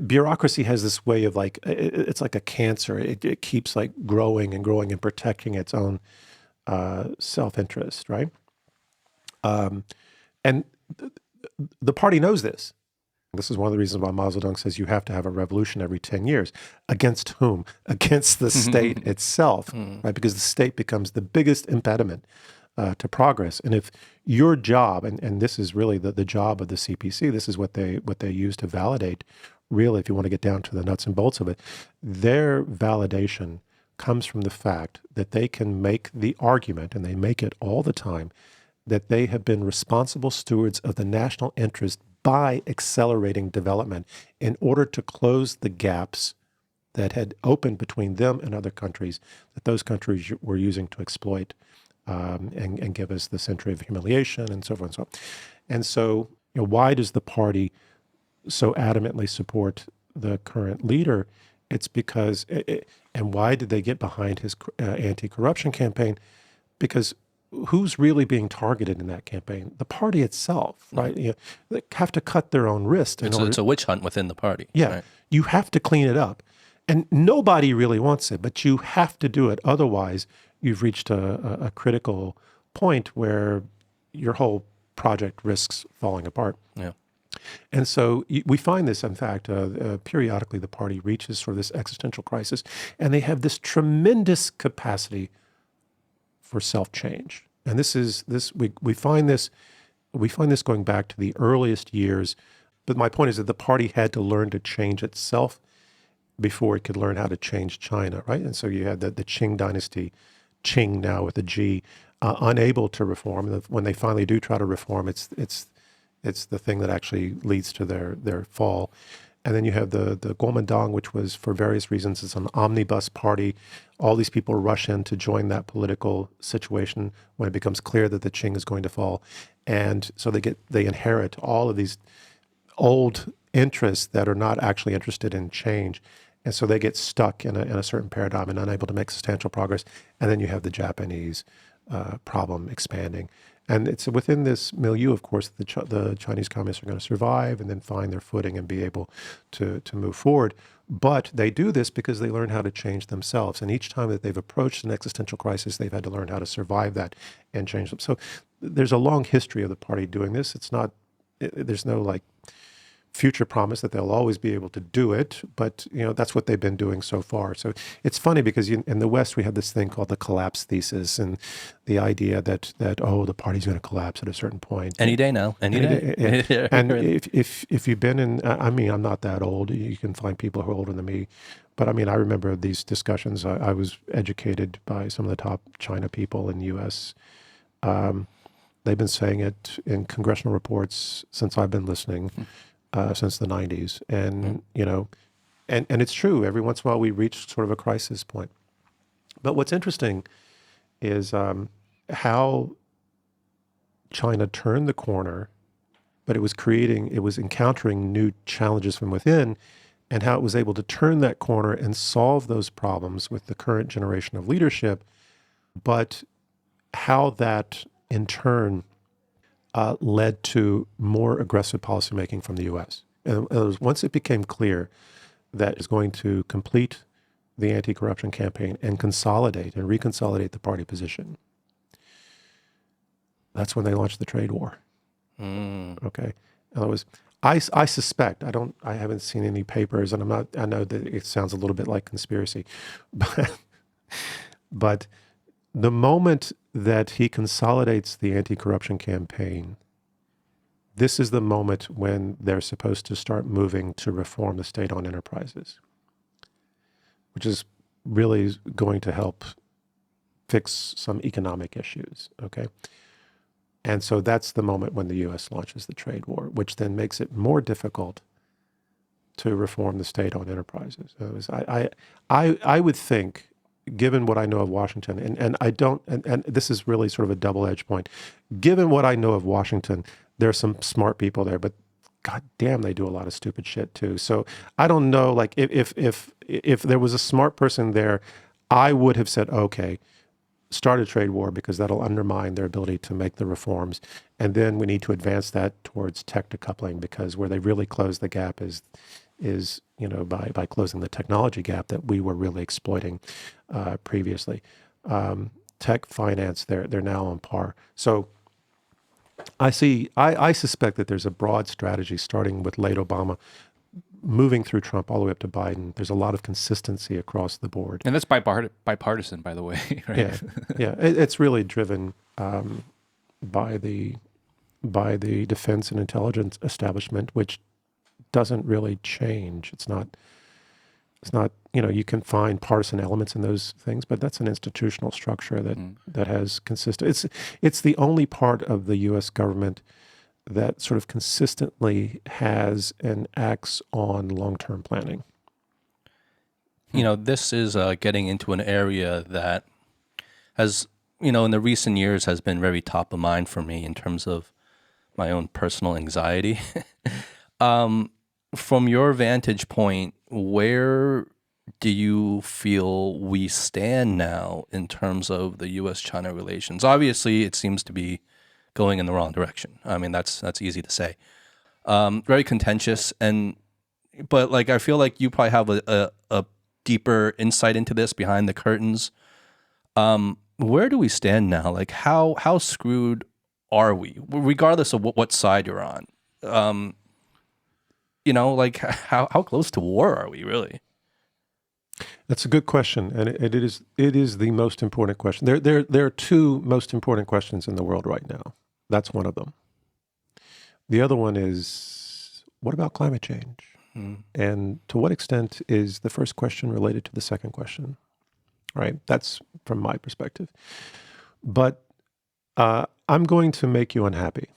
bureaucracy has this way of like, it's like a cancer. It keeps like growing and protecting its own self-interest, right? And the party knows this. This is one of the reasons why Mao Zedong says you have to have a revolution every 10 years. Against whom? Against the state itself, right? Because the state becomes the biggest impediment to progress. And if your job, and this is really the job of the CPC, this is what they use to validate, really, if you want to get down to the nuts and bolts of it, their validation comes from the fact that they can make the argument, and they make it all the time, that they have been responsible stewards of the national interest by accelerating development in order to close the gaps that had opened between them and other countries that those countries were using to exploit and give us the century of humiliation and so forth and so on. And so, why does the party so adamantly support the current leader? It's because, and why did they get behind his anti-corruption campaign? Because who's really being targeted in that campaign? The party itself, right? They have to cut their own wrist. It's a witch hunt within the party. Yeah, right? You have to clean it up. And nobody really wants it, but you have to do it. Otherwise, you've reached a critical point where your whole project risks falling apart. Yeah. And so we find this, in fact, periodically the party reaches sort of this existential crisis, and they have this tremendous capacity for self-change. And we find this going back to the earliest years. But my point is that the party had to learn to change itself before it could learn how to change China, right? And so you had the Qing dynasty, Qing now with a G, unable to reform. And when they finally do try to reform, it's the thing that actually leads to their fall. And then you have the Kuomintang, which was, for various reasons, it's an omnibus party. All these people rush in to join that political situation when it becomes clear that the Qing is going to fall. And so they inherit all of these old interests that are not actually interested in change. And so they get stuck in a certain paradigm and unable to make substantial progress. And then you have the Japanese problem expanding. And it's within this milieu, of course, the Chinese communists are going to survive and then find their footing and be able to move forward. But they do this because they learn how to change themselves. And each time that they've approached an existential crisis, they've had to learn how to survive that and change them. So there's a long history of the party doing this. There's no like future promise that they'll always be able to do it, but that's what they've been doing so far. So it's funny because in the West we have this thing called the collapse thesis, and the idea that the party's going to collapse at a certain point. Any day now, any day. And if you've been in, I'm not that old. You can find people who are older than me, but I remember these discussions. I was educated by some of the top China people in the U.S. They've been saying it in congressional reports since I've been listening. Since the 90s. And, and it's true. Every once in a while we reach sort of a crisis point. But what's interesting is how China turned the corner, but it was encountering new challenges from within, and how it was able to turn that corner and solve those problems with the current generation of leadership, but how that in turn led to more aggressive policymaking from the U.S. And once it became clear that it's going to complete the anti-corruption campaign and consolidate and reconsolidate the party position, that's when they launched the trade war. Okay. In other words, I suspect, I haven't seen any papers, and I know that it sounds a little bit like conspiracy, but the moment that he consolidates the anti-corruption campaign, this is the moment when they're supposed to start moving to reform the state-owned enterprises, which is really going to help fix some economic issues, okay? And so that's the moment when the U.S. launches the trade war, which then makes it more difficult to reform the state-owned enterprises. I would think, given what I know of Washington, and I don't, and this is really sort of a double-edged point, given what I know of Washington, there are some smart people there, but God damn, they do a lot of stupid shit too. So I don't know, like if there was a smart person there, I would have said, okay, start a trade war because that'll undermine their ability to make the reforms. And then we need to advance that towards tech decoupling, because where they really close the gap is by closing the technology gap that we were really exploiting previously. Tech finance, they're now on par. So I suspect that there's a broad strategy starting with late Obama, moving through Trump all the way up to Biden. There's a lot of consistency across the board. And that's bipartisan, by the way, right? Yeah. It's really driven by the defense and intelligence establishment, which doesn't really change. It's not, you can find partisan elements in those things, but that's an institutional structure that has consistent. It's the only part of the U.S. government that sort of consistently has and acts on long-term planning. This is getting into an area that has, in the recent years has been very top of mind for me in terms of my own personal anxiety. From your vantage point, where do you feel we stand now in terms of the U.S. China relations? Obviously, it seems to be going in the wrong direction. I mean, that's easy to say. Very contentious, but like I feel like you probably have a deeper insight into this behind the curtains. Where do we stand now? Like how screwed are we, regardless of what side you're on? Like how close to war are we really? That's a good question, and it is the most important question. There are two most important questions in the world right now. That's one of them. The other one is, what about climate change? And to what extent is the first question related to the second question? Right? That's from my perspective. But I'm going to make you unhappy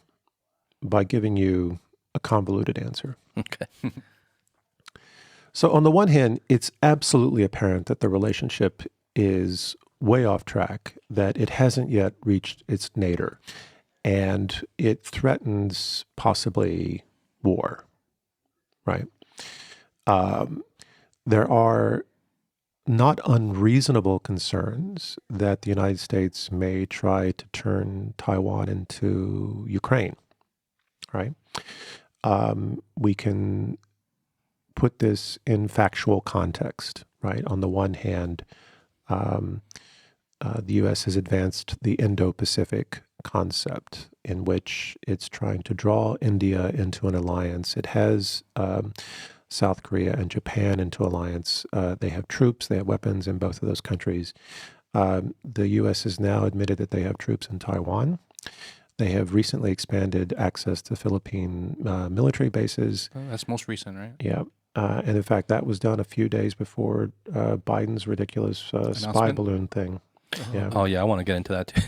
by giving you a convoluted answer. Okay. So on the one hand, it's absolutely apparent that the relationship is way off track, that it hasn't yet reached its nadir, and it threatens possibly war, right? There are not unreasonable concerns that the United States may try to turn Taiwan into Ukraine, right? We can put this in factual context, right? On the one hand, the U.S. has advanced the Indo-Pacific concept in which it's trying to draw India into an alliance. It has South Korea and Japan into alliance. They have troops, they have weapons in both of those countries. The U.S. has now admitted that they have troops in Taiwan. They have recently expanded access to Philippine military bases. Oh, that's most recent, right? Yeah. And in fact, that was done a few days before Biden's ridiculous spy balloon thing. Yeah. Oh, yeah, I want to get into that too.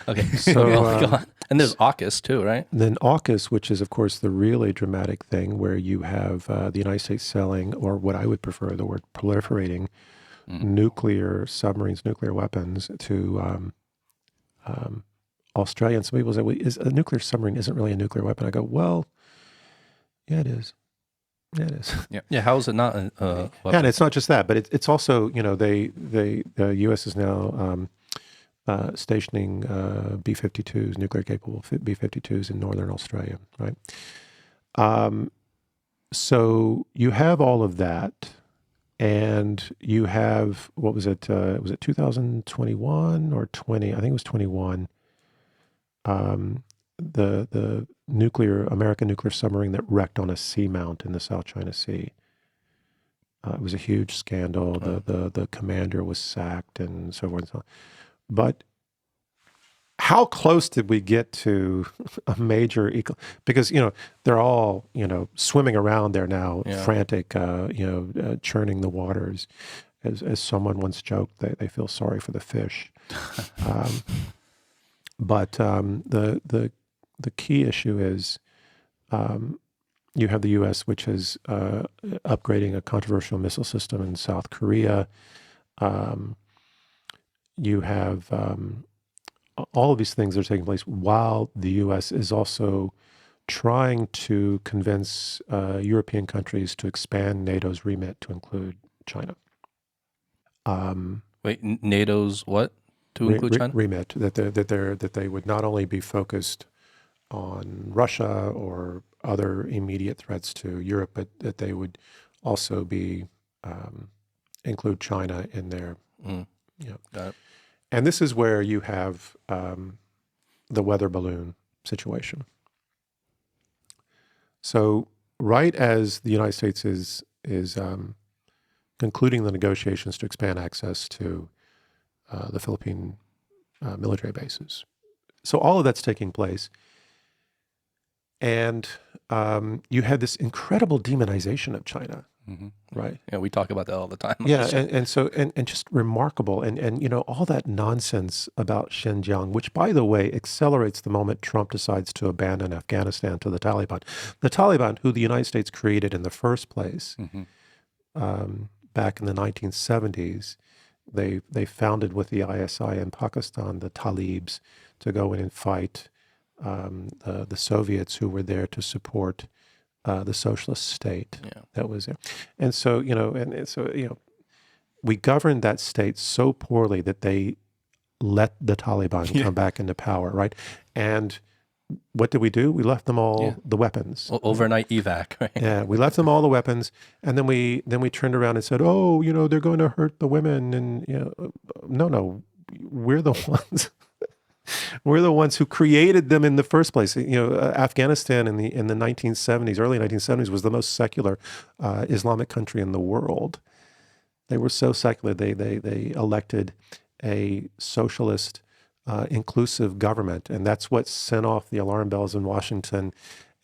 Okay, So, go on. And there's AUKUS too, right? Then AUKUS, which is, of course, the really dramatic thing where you have the United States selling, or what I would prefer, the word proliferating, nuclear submarines, nuclear weapons to Australia. And some people say, well, a nuclear submarine isn't really a nuclear weapon. I go, well, yeah, it is. Yeah, it is. Yeah, how is it not a weapon? Yeah, and it's not just that, but it's also, the U.S. is now stationing B-52s, nuclear-capable B-52s in northern Australia, right? So you have all of that, and you have, what was it 2021 or 20? I think it was 21. The American nuclear submarine that wrecked on a seamount in the South China Sea. It was a huge scandal. The commander was sacked and so forth and so on. But how close did we get to a major because they're all swimming around there now, frantic, churning the waters. As someone once joked, they feel sorry for the fish. But the key issue is you have the U.S., which is upgrading a controversial missile system in South Korea. You have all of these things that are taking place while the U.S. is also trying to convince European countries to expand NATO's remit to include China. Wait, NATO's what? To include China? Remit, that they would not only be focused on Russia or other immediate threats to Europe, but that they would also be include China in their. Got it. And this is where you have the weather balloon situation. So right as the United States is concluding the negotiations to expand access to the Philippine military bases. So all of that's taking place. And you had this incredible demonization of China, right? Yeah, we talk about that all the time. Yeah, and just remarkable. And all that nonsense about Xinjiang, which, by the way, accelerates the moment Trump decides to abandon Afghanistan to the Taliban. The Taliban, who the United States created in the first place back in the 1970s, they founded with the ISI in Pakistan, the Talibs, to go in and fight the Soviets who were there to support the socialist state that was there. And so, we governed that state so poorly that they let the Taliban come back into power, right? And what did we do? We left them all the weapons. Overnight evac, right? Yeah, we left them all the weapons, and then we turned around and said, "Oh, they're going to hurt the women," and no, we're the ones. We're the ones who created them in the first place. Afghanistan in the 1970s, early 1970s, was the most secular Islamic country in the world. They were so secular. They elected a socialist, inclusive government, and that's what sent off the alarm bells in Washington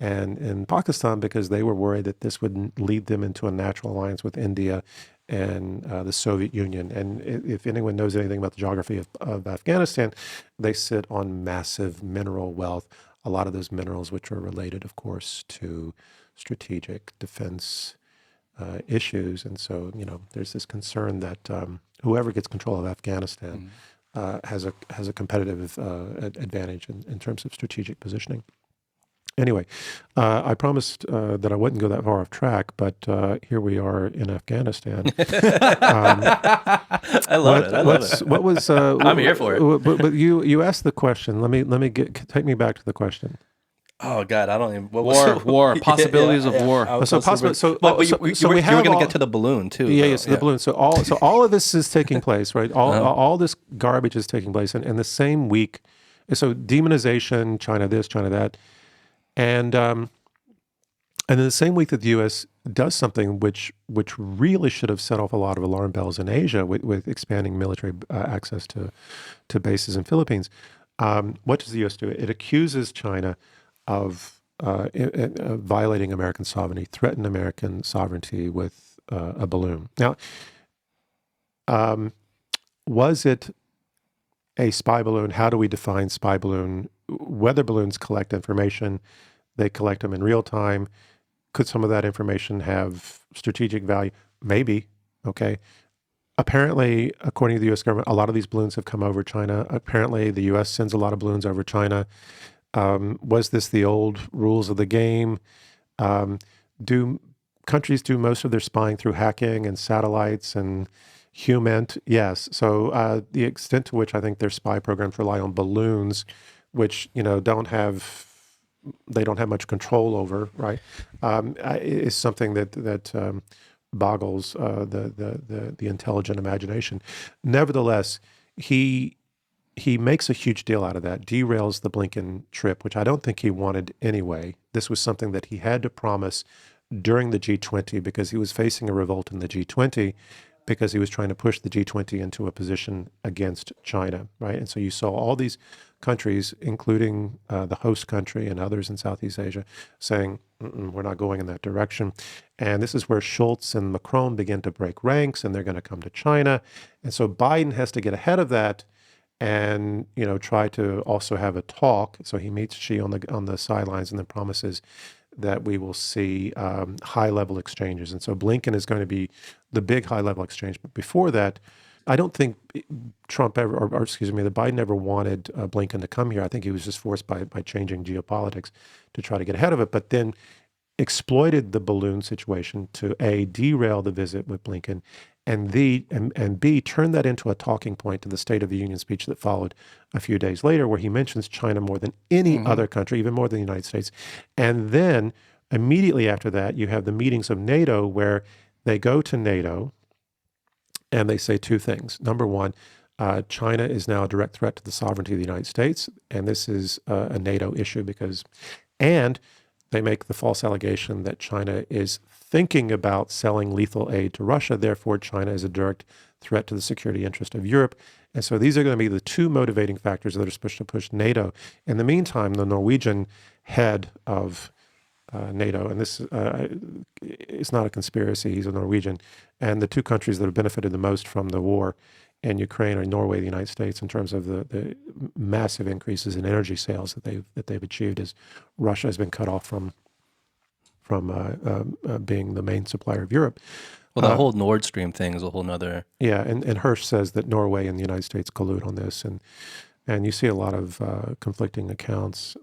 and in Pakistan, because they were worried that this would lead them into a natural alliance with India and the Soviet Union. And if anyone knows anything about the geography of Afghanistan, they sit on massive mineral wealth, a lot of those minerals which are related, of course, to strategic defense issues. And so, there's this concern that whoever gets control of Afghanistan has a competitive advantage in terms of strategic positioning. Anyway, I promised that I wouldn't go that far off track, but here we are in Afghanistan. I love it. What was? I'm here for it. But you asked the question. Let me take me back to the question. Oh God, I don't even. War, possibilities of war. So possible. So you were going to get to the balloon too. Yeah, the balloon. So all of this is taking place, right? All this garbage is taking place, and the same week, so demonization, China this, China that. And in the same week that the U.S. does something which really should have set off a lot of alarm bells in Asia with expanding military access to bases in Philippines, what does the U.S. do? It accuses China of violating American sovereignty, threaten American sovereignty with a balloon. Now, was it a spy balloon? How do we define spy balloon? Weather balloons collect information. They collect them in real time. Could some of that information have strategic value? Maybe. Okay. Apparently, according to the U.S. government, a lot of these balloons have come over China. Apparently, the U.S. sends a lot of balloons over China. Was this the old rules of the game? Do countries do most of their spying through hacking and satellites and HUMINT? Yes. So the extent to which I think their spy programs rely on balloons, which don't have they don't have much control over, right, is something that boggles the intelligent imagination. Nevertheless, he makes a huge deal out of that, derails the Blinken trip, which I don't think he wanted anyway. This was something that he had to promise during the G20 because he was facing a revolt in the G20 because he was trying to push the G20 into a position against China, right? And so you saw all these countries, including the host country and others in Southeast Asia, saying, we're not going in that direction. And this is where Schultz and Macron begin to break ranks, and they're going to come to China. And so Biden has to get ahead of that and try to also have a talk. So he meets Xi on the sidelines and then promises that we will see high-level exchanges. And so Blinken is going to be the big high-level exchange. But before that, I don't think Trump ever, or excuse me, that Biden ever wanted Blinken to come here. I think he was just forced by changing geopolitics to try to get ahead of it, but then exploited the balloon situation to A, derail the visit with Blinken, and B, turn that into a talking point to the State of the Union speech that followed a few days later, where he mentions China more than any other country, even more than the United States. And then immediately after that, you have the meetings of NATO where they go to NATO and they say two things. Number one, China is now a direct threat to the sovereignty of the United States, and this is a NATO issue and they make the false allegation that China is thinking about selling lethal aid to Russia. Therefore, China is a direct threat to the security interest of Europe. And so these are going to be the two motivating factors that are supposed to push NATO. In the meantime, the Norwegian head of NATO, and this it's not a conspiracy, he's a Norwegian, and the two countries that have benefited the most from the war in Ukraine are Norway and the United States in terms of the massive increases in energy sales that they've achieved as Russia has been cut off from being the main supplier of Europe. Well, the whole Nord Stream thing is a whole nother. Yeah, and Hirsch says that Norway and the United States collude on this, and you see a lot of conflicting accounts.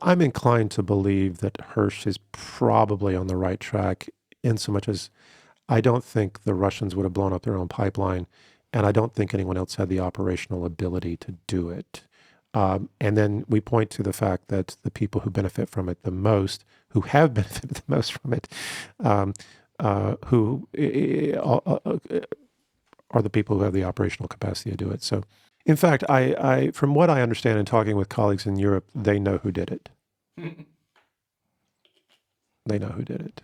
I'm inclined to believe that Hirsch is probably on the right track in so much as I don't think the Russians would have blown up their own pipeline, and I don't think anyone else had the operational ability to do it. And then we point to the fact that the people who benefit from it the most, who have benefited the most from it, who are the people who have the operational capacity to do it. So, in fact, I from what I understand in talking with colleagues in Europe, they know who did it. They know who did it.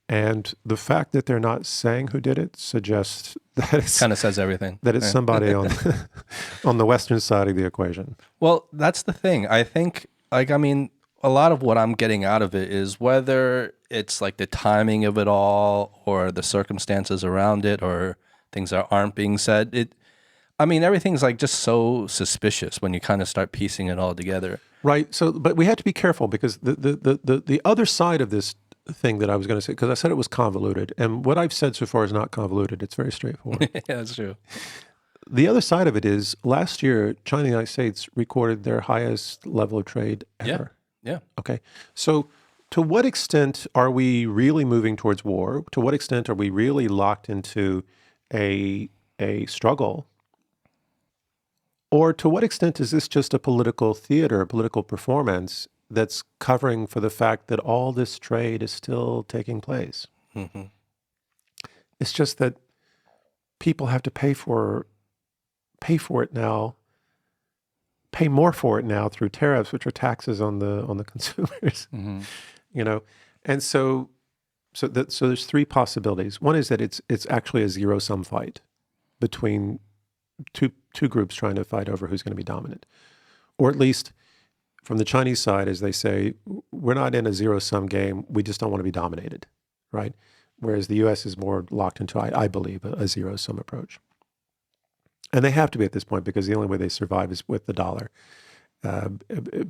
And the fact that they're not saying who did it suggests that it's kind of says everything. That it's somebody on on the Western side of the equation. Well, that's the thing. I think, a lot of what I'm getting out of it is whether it's like the timing of it all or the circumstances around it or things that aren't being said. Everything's like just so suspicious when you kind of start piecing it all together. Right. So, but we have to be careful because the other side of this thing that I was going to say, because I said it was convoluted, and what I've said so far is not convoluted. It's very straightforward. Yeah, that's true. The other side of it is last year, China and the United States recorded their highest level of trade ever. Yeah. Okay. So to what extent are we really moving towards war? To what extent are we really locked into a struggle? Or to what extent is this just a political theater, a political performance that's covering for the fact that all this trade is still taking place? Mm-hmm. It's just that people have to pay for it now, pay more for it now through tariffs, which are taxes on the consumers. Mm-hmm. And so there's three possibilities. One is that it's actually a zero-sum fight between two groups trying to fight over who's going to be dominant, or at least from the Chinese side, as they say, we're not in a zero-sum game. We just don't want to be dominated, right? Whereas the U.S. is more locked into, I believe, a zero-sum approach. And they have to be at this point because the only way they survive is with the dollar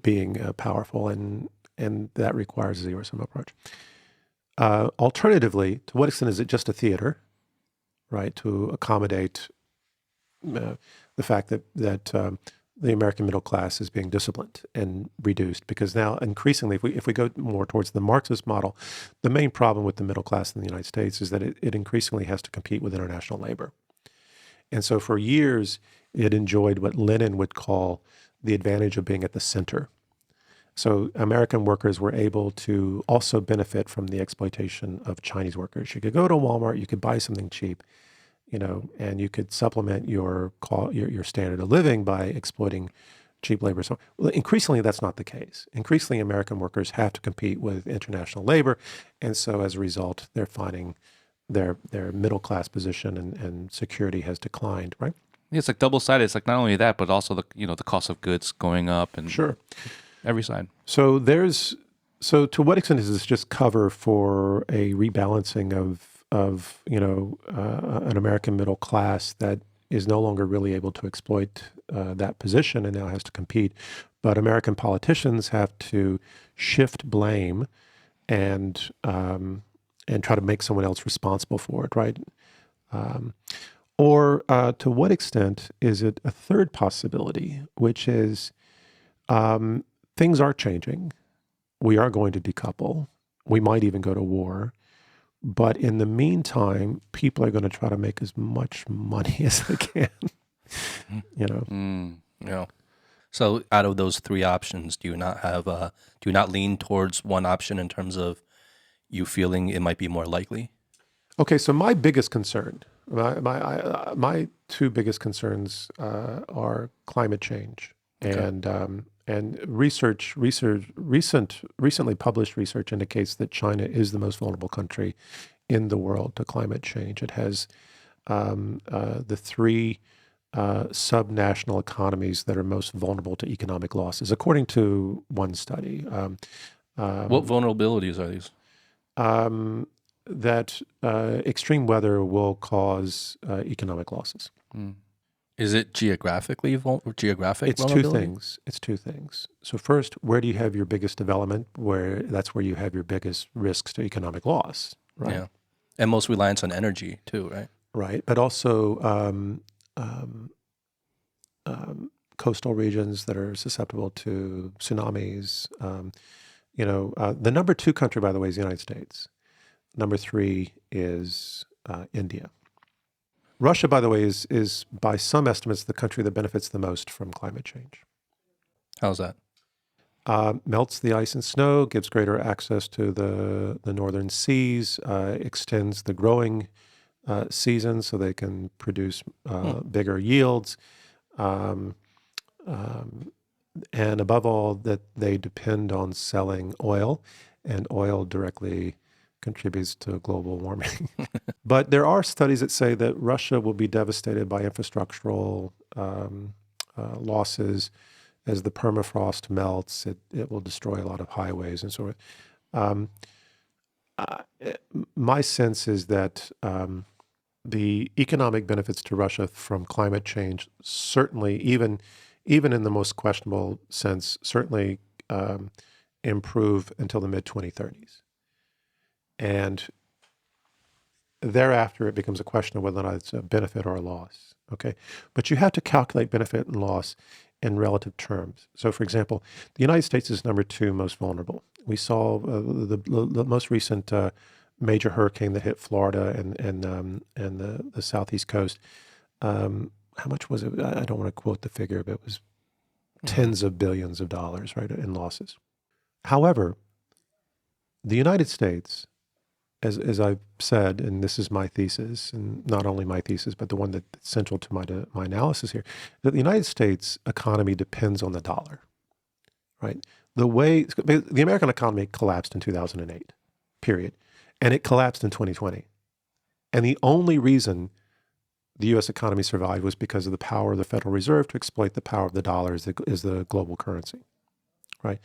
being powerful, and that requires a zero-sum approach. Alternatively, to what extent is it just a theater, right, to accommodate the fact that the American middle class is being disciplined and reduced? Because now, increasingly, if we go more towards the Marxist model, the main problem with the middle class in the United States is that it increasingly has to compete with international labor. And so for years, it enjoyed what Lenin would call the advantage of being at the center. So American workers were able to also benefit from the exploitation of Chinese workers. You could go to Walmart, you could buy something cheap, and you could supplement your standard of living by exploiting cheap labor. So increasingly, that's not the case. Increasingly, American workers have to compete with international labor, and so as a result, they're finding their middle class position and security has declined. Right? Yeah, it's like double sided. It's like not only that, but also the cost of goods going up and Sure. every side. So to what extent is this just cover for a rebalancing of an American middle class that is no longer really able to exploit that position and now has to compete, but American politicians have to shift blame and try to make someone else responsible for it, right? Or to what extent is it a third possibility, which is things are changing. We are going to decouple. We might even go to war. But in the meantime, people are going to try to make as much money as they can. Yeah. So out of those three options, do you not lean towards one option in terms of you feeling it might be more likely? Okay, so my biggest concern, my two biggest concerns are climate change and recently published research indicates that China is the most vulnerable country in the world to climate change. It has the three subnational economies that are most vulnerable to economic losses, according to one study. What vulnerabilities are these? That extreme weather will cause economic losses. Is it geographic It's two vulnerability? things. It's two things. So first, where do you have your biggest development? That's where you have your biggest risks to economic loss, right? Yeah. And most reliance on energy too, right? Right. But also coastal regions that are susceptible to tsunamis. The number two country, by the way, is the United States. Number three is India. Russia, by the way, is by some estimates the country that benefits the most from climate change. How's that? Melts the ice and snow, gives greater access to the northern seas, extends the growing season so they can produce bigger yields, and above all, that they depend on selling oil, and oil directly contributes to global warming. But there are studies that say that Russia will be devastated by infrastructural losses. As the permafrost melts, it will destroy a lot of highways and so forth. My sense is that the economic benefits to Russia from climate change certainly, even in the most questionable sense, certainly improve until the mid-2030s. And thereafter, it becomes a question of whether or not it's a benefit or a loss. Okay, but you have to calculate benefit and loss in relative terms. So, for example, the United States is number two most vulnerable. We saw the most recent major hurricane that hit Florida and the southeast coast. How much was it? I don't want to quote the figure, but it was tens of billions of dollars, right, in losses. However, the United States, as I've said, and this is my thesis, and not only my thesis, but the one that's central to my analysis here, that the United States economy depends on the dollar, right? The American economy collapsed in 2008, period, and it collapsed in 2020. And the only reason the U.S. economy survived was because of the power of the Federal Reserve to exploit the power of the dollar as the global currency, right?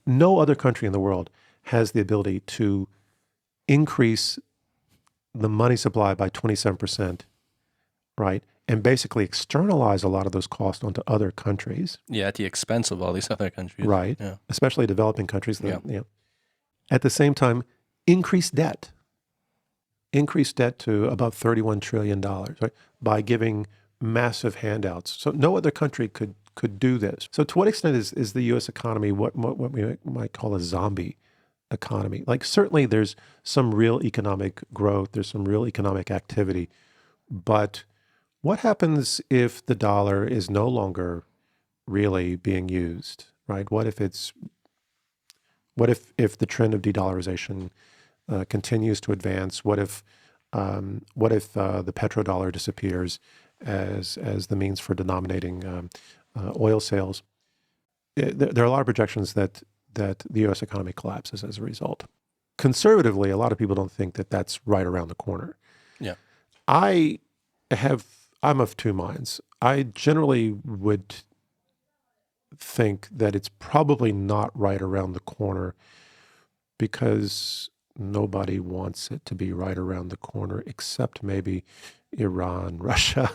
No other country in the world has the ability to increase the money supply by 27%, right? And basically externalize a lot of those costs onto other countries. Yeah, at the expense of all these other countries. Right. Yeah. Especially developing countries. Yeah. At the same time, increase debt to about $31 trillion, right? By giving massive handouts. So no other country could do this. So to what extent is the U.S. economy what we might call a zombie economy? Like certainly there's some real economic growth, there's some real economic activity, but what happens if the dollar is no longer really being used, right? What if it's What if the trend of de-dollarization continues to advance? What if the petrodollar disappears as the means for denominating oil sales? There are a lot of projections that the U.S. economy collapses as a result. Conservatively, a lot of people don't think that that's right around the corner. Yeah. I'm of two minds. I generally would think that it's probably not right around the corner because nobody wants it to be right around the corner except maybe Iran, Russia,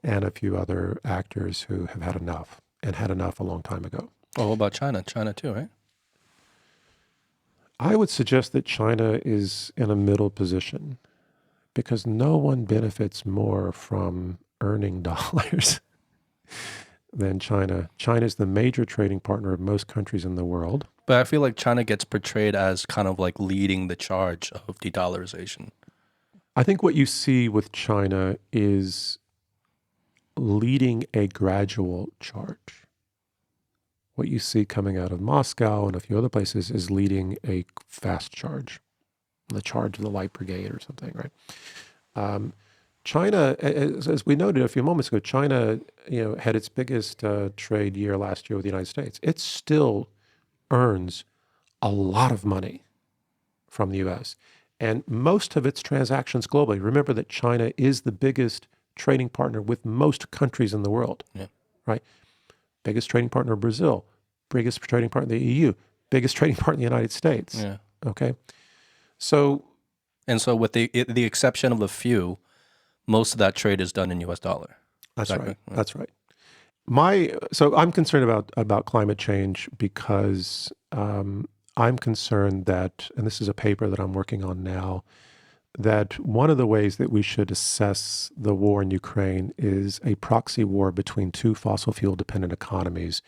and a few other actors who have had enough and had enough a long time ago. Oh, what about China? China too, right? I would suggest that China is in a middle position because no one benefits more from earning dollars than China. China is the major trading partner of most countries in the world. But I feel like China gets portrayed as kind of like leading the charge of de-dollarization. I think what you see with China is leading a gradual charge. What you see coming out of Moscow and a few other places is leading a fast charge, the charge of the Light Brigade or something, right? China, as we noted a few moments ago, China, had its biggest trade year last year with the United States. It still earns a lot of money from the U.S. and most of its transactions globally. Remember that China is the biggest trading partner with most countries in the world, right? Biggest trading partner of Brazil, biggest trading partner of the EU, biggest trading partner of the United States. Yeah. Okay. So with the exception of the few, most of that trade is done in U.S. dollar. That's right. That's right. So I'm concerned about climate change because I'm concerned that, and this is a paper that I'm working on now, that one of the ways that we should assess the war in Ukraine is a proxy war between two fossil fuel dependent economies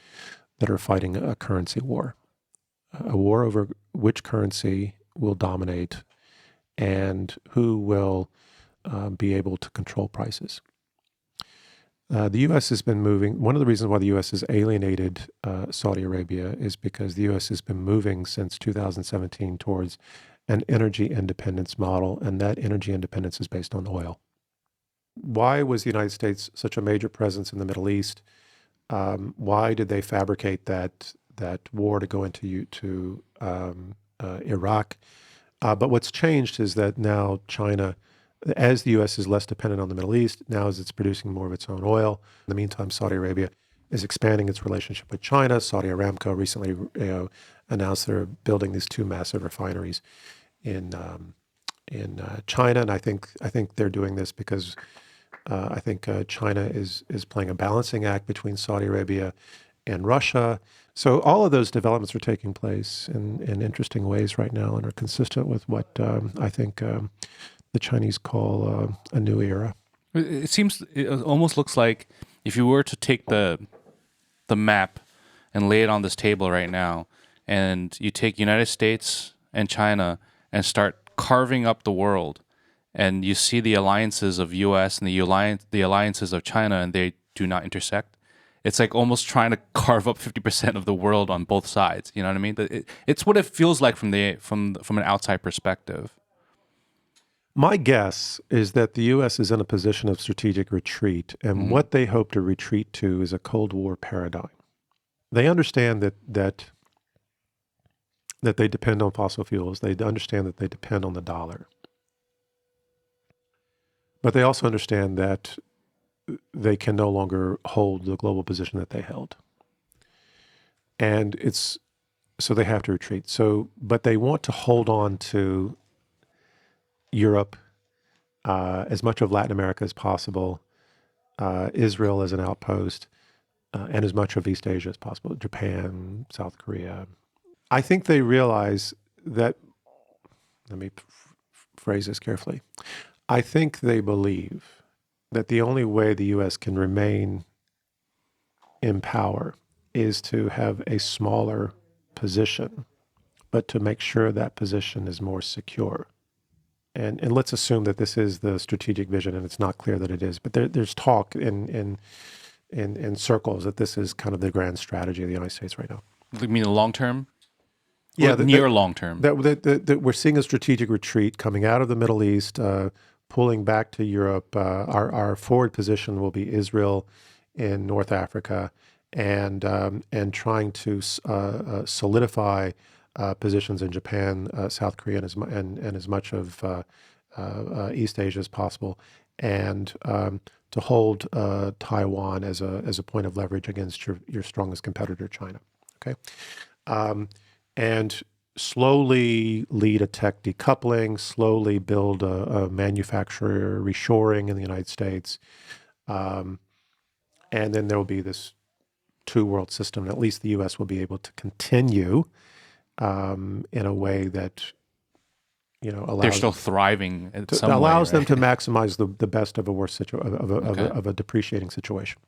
that are fighting a currency war, a war over which currency will dominate and who will be able to control prices. The U.S. has been moving. One of the reasons why the U.S. has alienated Saudi Arabia is because the U.S. has been moving since 2017 towards an energy independence model, and that energy independence is based on oil. Why was the United States such a major presence in the Middle East? Why did they fabricate that war to go into Iraq? But what's changed is that now China, as the U.S. is less dependent on the Middle East, now as it's producing more of its own oil. In the meantime, Saudi Arabia is expanding its relationship with China. Saudi Aramco recently announced they're building these two massive refineries in China, and I think they're doing this because I think China is playing a balancing act between Saudi Arabia and Russia. So all of those developments are taking place in interesting ways right now and are consistent with what I think the Chinese call a new era. It almost looks like if you were to take the map and lay it on this table right now, and you take United States and China and start carving up the world, and you see the alliances of U.S. and the alliances of China, and they do not intersect. It's like almost trying to carve up 50% of the world on both sides. You know what I mean? It's what it feels like from an outside perspective. My guess is that the U.S. is in a position of strategic retreat, and what they hope to retreat to is a Cold War paradigm. They understand that they depend on fossil fuels. They understand that they depend on the dollar. But they also understand that they can no longer hold the global position that they held. And so they have to retreat. But they want to hold on to Europe, as much of Latin America as possible, Israel as an outpost, and as much of East Asia as possible, Japan, South Korea. I think they realize that, let me phrase this carefully. I think they believe that the only way the U.S. can remain in power is to have a smaller position, but to make sure that position is more secure. And let's assume that this is the strategic vision, and it's not clear that it is, but there's talk in circles that this is kind of the grand strategy of the United States right now. You mean the long term? Yeah, near long term. that we're seeing a strategic retreat coming out of the Middle East, pulling back to Europe. Our forward position will be Israel in North Africa, and trying to solidify positions in Japan, South Korea, and as much of East Asia as possible, and to hold Taiwan as a point of leverage against your strongest competitor, China. Okay. And slowly lead a tech decoupling, slowly build a manufacturer reshoring in the United States. And then there will be this two-world system. And at least the U.S. will be able to continue in a way that, allows They're still thriving in some way, allows them right? to maximize the best of a worse of a depreciating situation.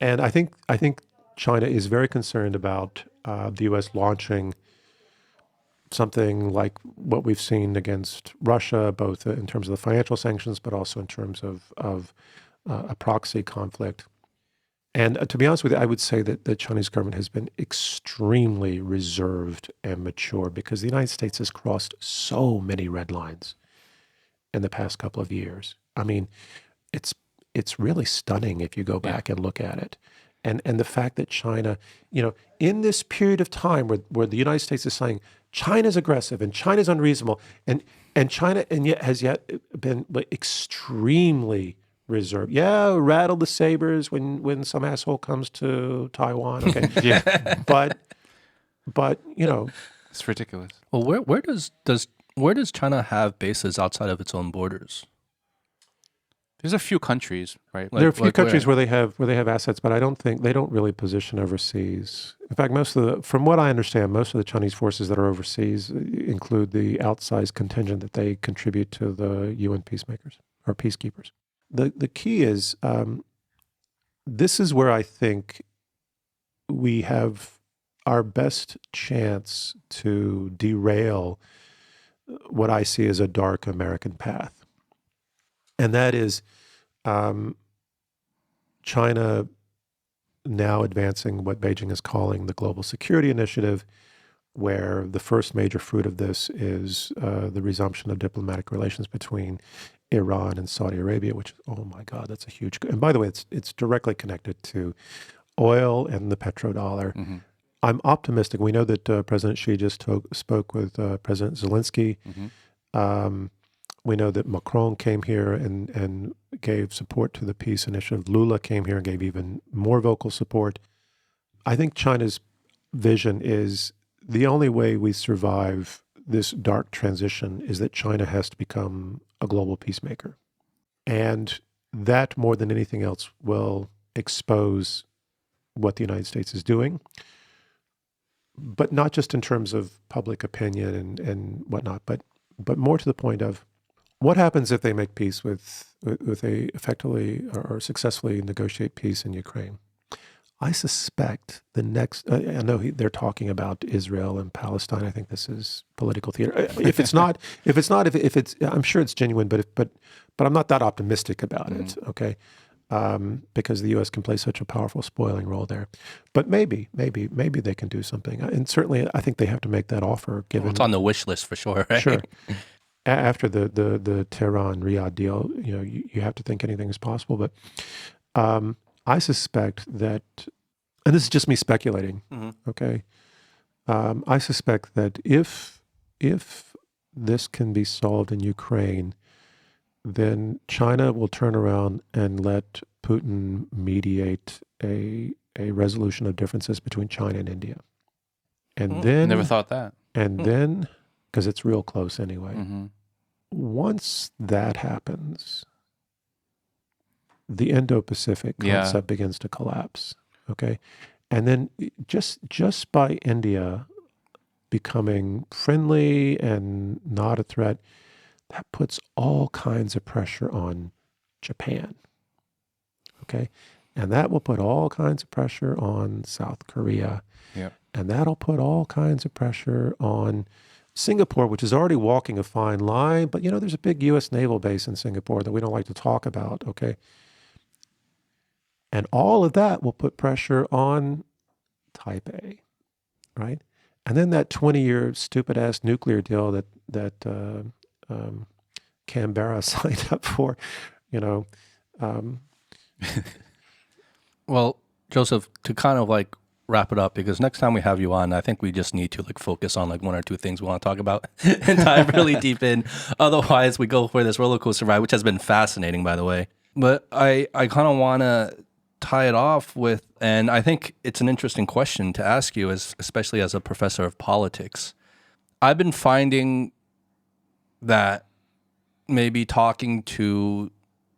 And I think China is very concerned about the U.S. launching something like what we've seen against Russia, both in terms of the financial sanctions, but also in terms of a proxy conflict. And to be honest with you, I would say that the Chinese government has been extremely reserved and mature because the United States has crossed so many red lines in the past couple of years. I mean, it's really stunning if you go back and look at it. And the fact that China, in this period of time where the United States is saying China's aggressive and China's unreasonable, and China has yet been extremely reserved. Yeah, rattle the sabers when some asshole comes to Taiwan. Okay, Yeah, but it's ridiculous. Well, where does China have bases outside of its own borders? There's a few countries, right? there are a few countries where? where they have assets, but I don't think they don't really position overseas. In fact, from what I understand, most of the Chinese forces that are overseas include the outsized contingent that they contribute to the UN peacemakers or peacekeepers. The key is this is where I think we have our best chance to derail what I see as a dark American path, and that is China now advancing what Beijing is calling the Global Security Initiative, where the first major fruit of this is the resumption of diplomatic relations between Iran and Saudi Arabia, which, oh my God, that's a huge. And by the way, it's directly connected to oil and the petrodollar. Mm-hmm. I'm optimistic. We know that President Xi just spoke with President Zelensky. Mm-hmm. We know that Macron came here and gave support to the peace initiative. Lula came here and gave even more vocal support. I think China's vision is the only way we survive this dark transition is that China has to become a global peacemaker. And that, more than anything else, will expose what the United States is doing, but not just in terms of public opinion and whatnot, but more to the point of what happens if they make peace with a effectively or successfully negotiate peace in Ukraine. I suspect the next. I know they're talking about Israel and Palestine. I think this is political theater. If it's not, I'm sure it's genuine. But I'm not that optimistic about it. Okay, because the U.S. can play such a powerful spoiling role there. But maybe they can do something. And certainly, I think they have to make that offer. Given It's on the wish list for sure, right? Sure. After the Tehran Riyadh deal, you have to think anything is possible. But I suspect that, and this is just me speculating, okay? I suspect that if this can be solved in Ukraine, then China will turn around and let Putin mediate a resolution of differences between China and India. And then Never thought that. And then, because it's real close anyway, Mm-hmm. once that happens, the Indo-Pacific concept begins to collapse. Okay, and then just by India becoming friendly and not a threat, that puts all kinds of pressure on Japan. Okay, and that will put all kinds of pressure on South Korea. Yeah. And that'll put all kinds of pressure on Singapore, which is already walking a fine line. But, there's a big U.S. naval base in Singapore that we don't like to talk about, okay? And all of that will put pressure on Taipei, right? And then that 20-year stupid-ass nuclear deal that Canberra signed up for, you know. Um, Well, Joseph, to kind of like wrap it up, because next time we have you on, I think we just need to like focus on like one or two things we want to talk about and dive really deep in. Otherwise, we go for this roller coaster ride, which has been fascinating, by the way. But I kind of want to tie it off with, and I think it's an interesting question to ask you, as especially as a professor of politics. I've been finding that maybe talking to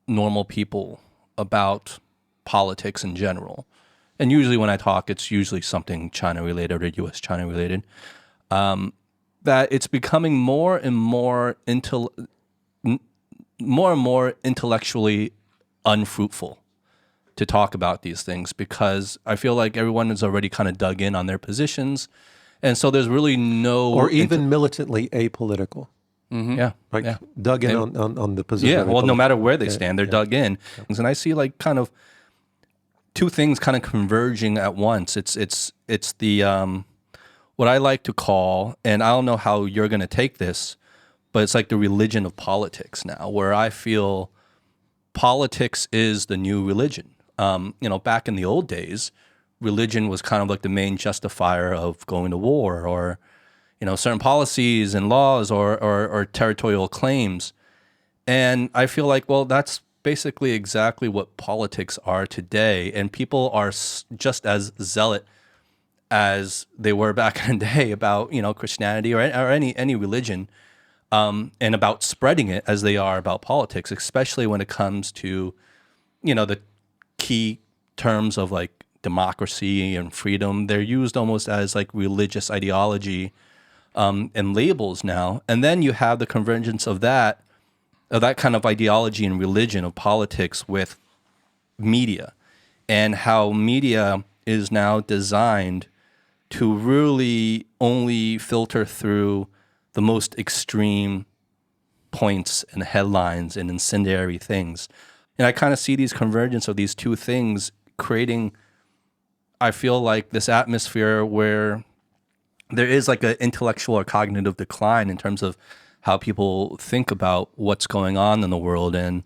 normal people about politics in general, and usually when I talk, it's usually something China related or U.S. China related, that it's becoming more and more intellectually unfruitful to talk about these things, because I feel like everyone is already kind of dug in on their positions, and so there's really no or even militantly apolitical. yeah, Like yeah. dug in on the position. Yeah, of well, no apolitical. matter where they stand, they're dug in. And I see like kind of two things kind of converging at once. It's the what I like to call, and I don't know how you're going to take this, but it's like the religion of politics now, where I feel politics is the new religion. Back in the old days, religion was kind of like the main justifier of going to war, or certain policies and laws, or territorial claims. And I feel like, well, that's basically exactly what politics are today. And people are just as zealot as they were back in the day about, Christianity or any religion, and about spreading it as they are about politics, especially when it comes to, the key terms of like democracy and freedom. They're used almost as like religious ideology, and labels now. And then you have the convergence of that kind of ideology and religion of politics with media, and how media is now designed to really only filter through the most extreme points and headlines and incendiary things. And I kind of see these convergence of these two things creating, I feel like, this atmosphere where there is like an intellectual or cognitive decline in terms of how people think about what's going on in the world, and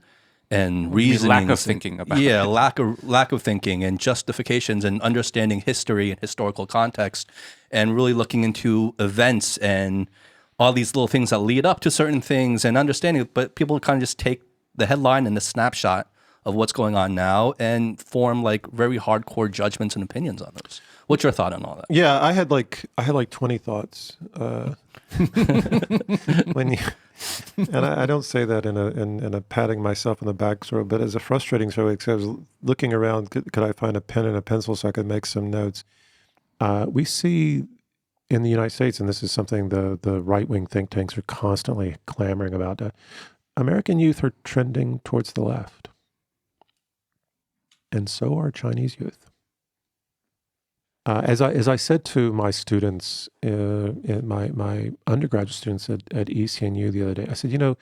reasoning, lack of thinking about yeah, it. lack of thinking and justifications and understanding history and historical context, and really looking into events and all these little things that lead up to certain things and understanding it. But people kind of just take the headline and the snapshot of what's going on now and form like very hardcore judgments and opinions on those. What's your thought on all that? Yeah, I had like 20 thoughts when you, and I don't say that in a patting myself on the back sort of, but as a frustrating sort of, because I was looking around, could I find a pen and a pencil so I could make some notes? We see in the United States, and this is something the right-wing think tanks are constantly clamoring about, American youth are trending towards the left, and so are Chinese youth. As I said to my students, my undergraduate students at ECNU the other day, I said,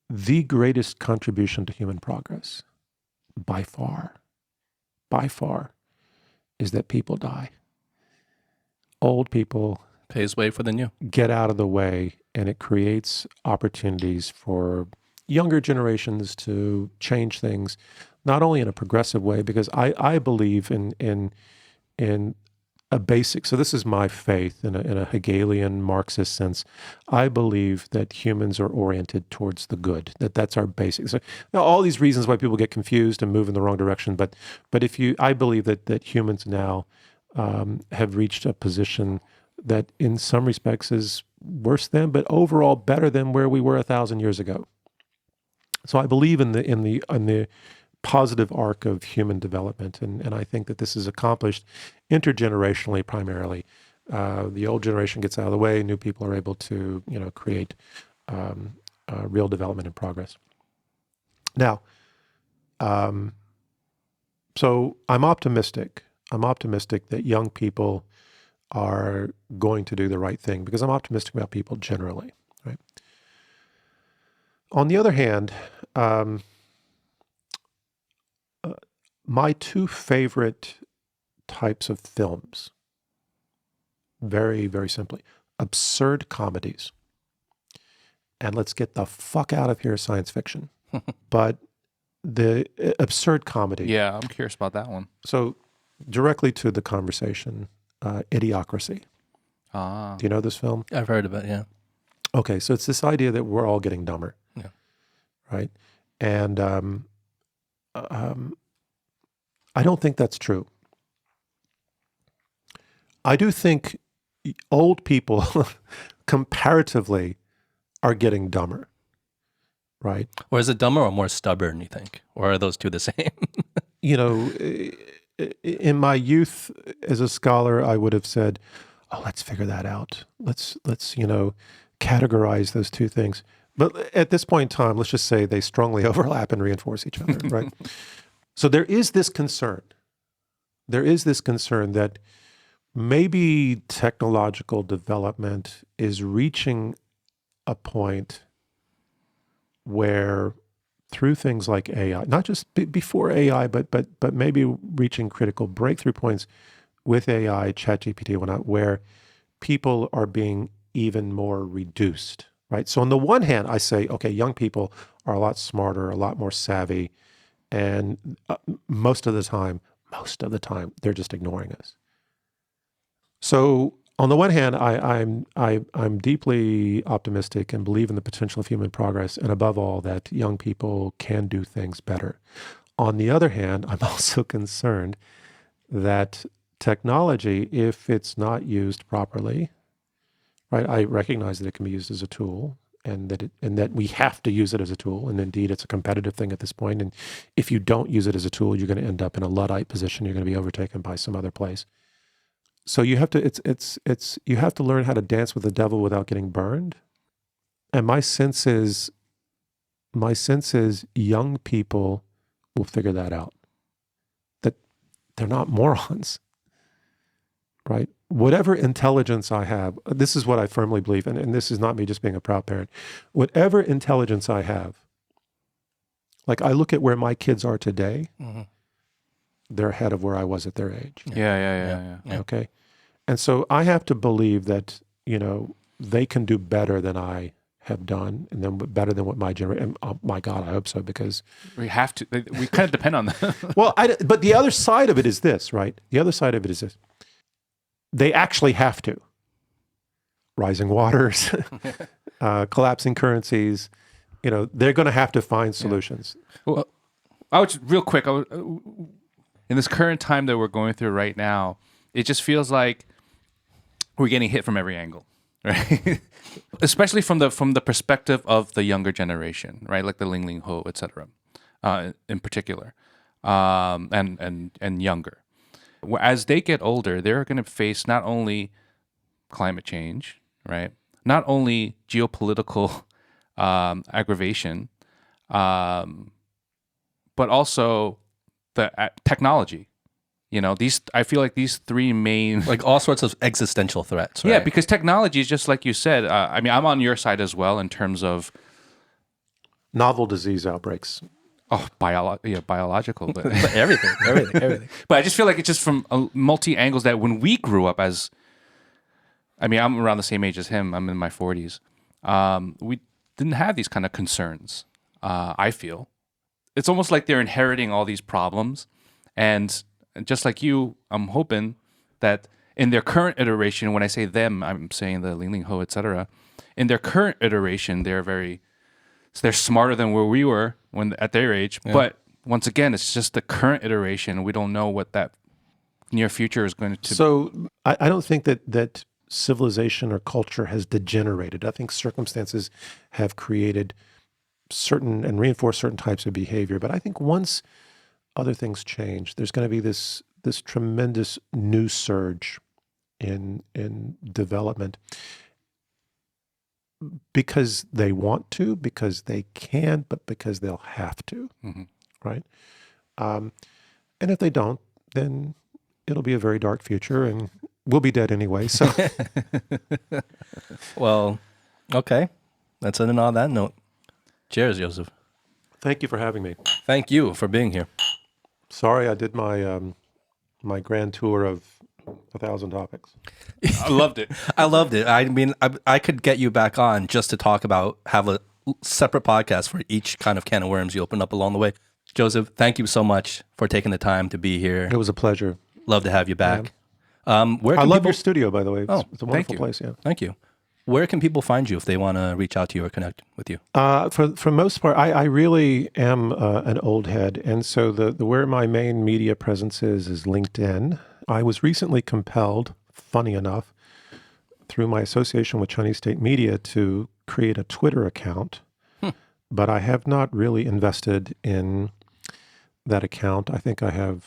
the greatest contribution to human progress, by far, is that people die. Old people Pays way for the new. get out of the way, and it creates opportunities for younger generations to change things, not only in a progressive way, because I believe in a basic, so this is my faith in a Hegelian Marxist sense. I believe that humans are oriented towards the good, that's our basic. So now, all these reasons why people get confused and move in the wrong direction, but I believe that humans now have reached a position that in some respects is worse than, but overall better than where we were 1,000 years ago. So I believe in the positive arc of human development. And I think that this is accomplished intergenerationally primarily. The old generation gets out of the way, new people are able to, create real development and progress. Now, so I'm optimistic. I'm optimistic that young people are going to do the right thing, because I'm optimistic about people generally, right? On the other hand, my two favorite types of films very, very simply. Absurd comedies. And let's get the fuck out of here, science fiction. But the absurd comedy. Yeah, I'm curious about that one. So directly to the conversation, Idiocracy. Ah. Do you know this film? I've heard of it, yeah. Okay, so it's this idea that we're all getting dumber. Yeah. Right? And I don't think that's true. I do think old people comparatively are getting dumber, right? Or is it dumber or more stubborn, you think? Or are those two the same? You know, in my youth as a scholar, I would have said, oh, let's figure that out. Let's categorize those two things. But at this point in time, let's just say they strongly overlap and reinforce each other, right? So there is this concern. There is this concern that maybe technological development is reaching a point where through things like AI, not just before AI, but maybe reaching critical breakthrough points with AI, ChatGPT, whatnot, where people are being even more reduced, right? So on the one hand, I say, okay, young people are a lot smarter, a lot more savvy, and most of the time, they're just ignoring us. So on the one hand, I'm deeply optimistic and believe in the potential of human progress, and above all, that young people can do things better. On the other hand, I'm also concerned that technology, if it's not used properly, right? I recognize that it can be used as a tool, and that we have to use it as a tool, and indeed, it's a competitive thing at this point. And if you don't use it as a tool, you're going to end up in a Luddite position. You're going to be overtaken by some other place. So you have to you have to learn how to dance with the devil without getting burned. And my sense is young people will figure that out. That they're not morons, right? Whatever intelligence I have, this is what I firmly believe, and this is not me just being a proud parent. Whatever intelligence I have, like I look at where my kids are today, they're ahead of where I was at their age. Yeah. Okay. And so I have to believe that, they can do better than I have done, and then better than what my generation, oh my God, I hope so, because we have to, we kind of depend on that. well, but the other side of it is this, right? The other side of it is this. They actually have to. Rising waters, collapsing currencies, they're going to have to find solutions. Well, real quick, in this current time that we're going through right now, it just feels like we're getting hit from every angle, right? Especially from the perspective of the younger generation, right? Like the Ling Ling Ho, et cetera, in particular, and younger. As they get older, they're going to face not only climate change, right? Not only geopolitical aggravation, but also the technology. I feel like these three main, like all sorts of existential threats, right? Yeah, because technology is just like you said. I'm on your side as well in terms of novel disease outbreaks. Oh, biological, but everything. But I just feel like it's just from multi angles that when we grew up I'm around the same age as him. I'm in my 40s. We didn't have these kind of concerns. I feel it's almost like they're inheriting all these problems, and just like you, I'm hoping that in their current iteration, when I say them, I'm saying the Ling Ling Ho, et cetera. In their current iteration, they're smarter than where we were when at their age. Yeah. But once again, it's just the current iteration. We don't know what that near future is going to. So I don't think that civilization or culture has degenerated. I think circumstances have created certain and reinforced certain types of behavior. But I think once other things change, there's going to be this tremendous new surge in development, because they want to, because they can, but because they'll have to, right? And if they don't, then it'll be a very dark future, and we'll be dead anyway. So, well, okay, let's end on that note. Cheers, Josef. Thank you for having me. Thank you for being here. Sorry, I did my my grand tour of 1,000 topics. I loved it. I loved it. I mean, I could get you back on just to talk about, have a separate podcast for each kind of can of worms you open up along the way. Joseph, thank you so much for taking the time to be here. It was a pleasure. Love to have you back. I love people... your studio, by the way. It's a wonderful you. place. Yeah. Thank you. Where can people find you if they want to reach out to you or connect with you? For most part, I really am an old head, and so the where my main media presence is LinkedIn. I was recently compelled, funny enough, through my association with Chinese state media to create a Twitter account, but I have not really invested in that account. I think I have.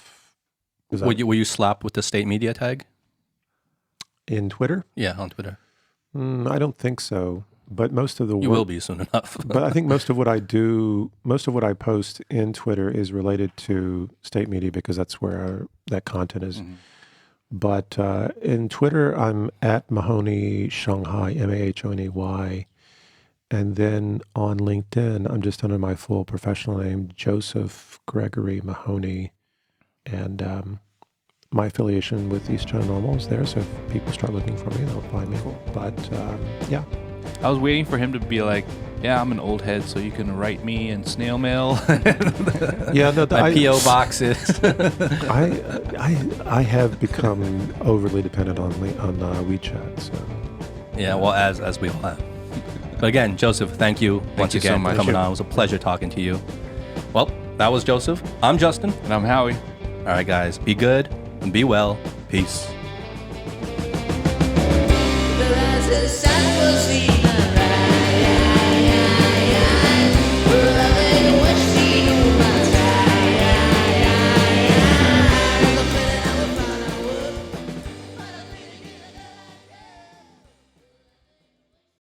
Will you slap with the state media tag? In Twitter? Yeah, on Twitter. I don't think so. But most of the you will be soon enough. But I think most of what I post in Twitter is related to state media because that's where that content is. Mm-hmm. But in Twitter, I'm at Mahoney Shanghai, Mahoney. And then on LinkedIn, I'm just under my full professional name, Josef Gregory Mahoney. And my affiliation with East China Normal is there. So if people start looking for me, they'll find me. But yeah. I was waiting for him to be like, yeah, I'm an old head, so you can write me in snail mail. Yeah, no, my P.O. boxes. I have become overly dependent on WeChat. So yeah, well, as we all have. But again, Joseph, thank you once again for coming on. It was a pleasure talking to you. Well, that was Joseph. I'm Justin. And I'm Howie. All right, guys, be good and be well. Peace.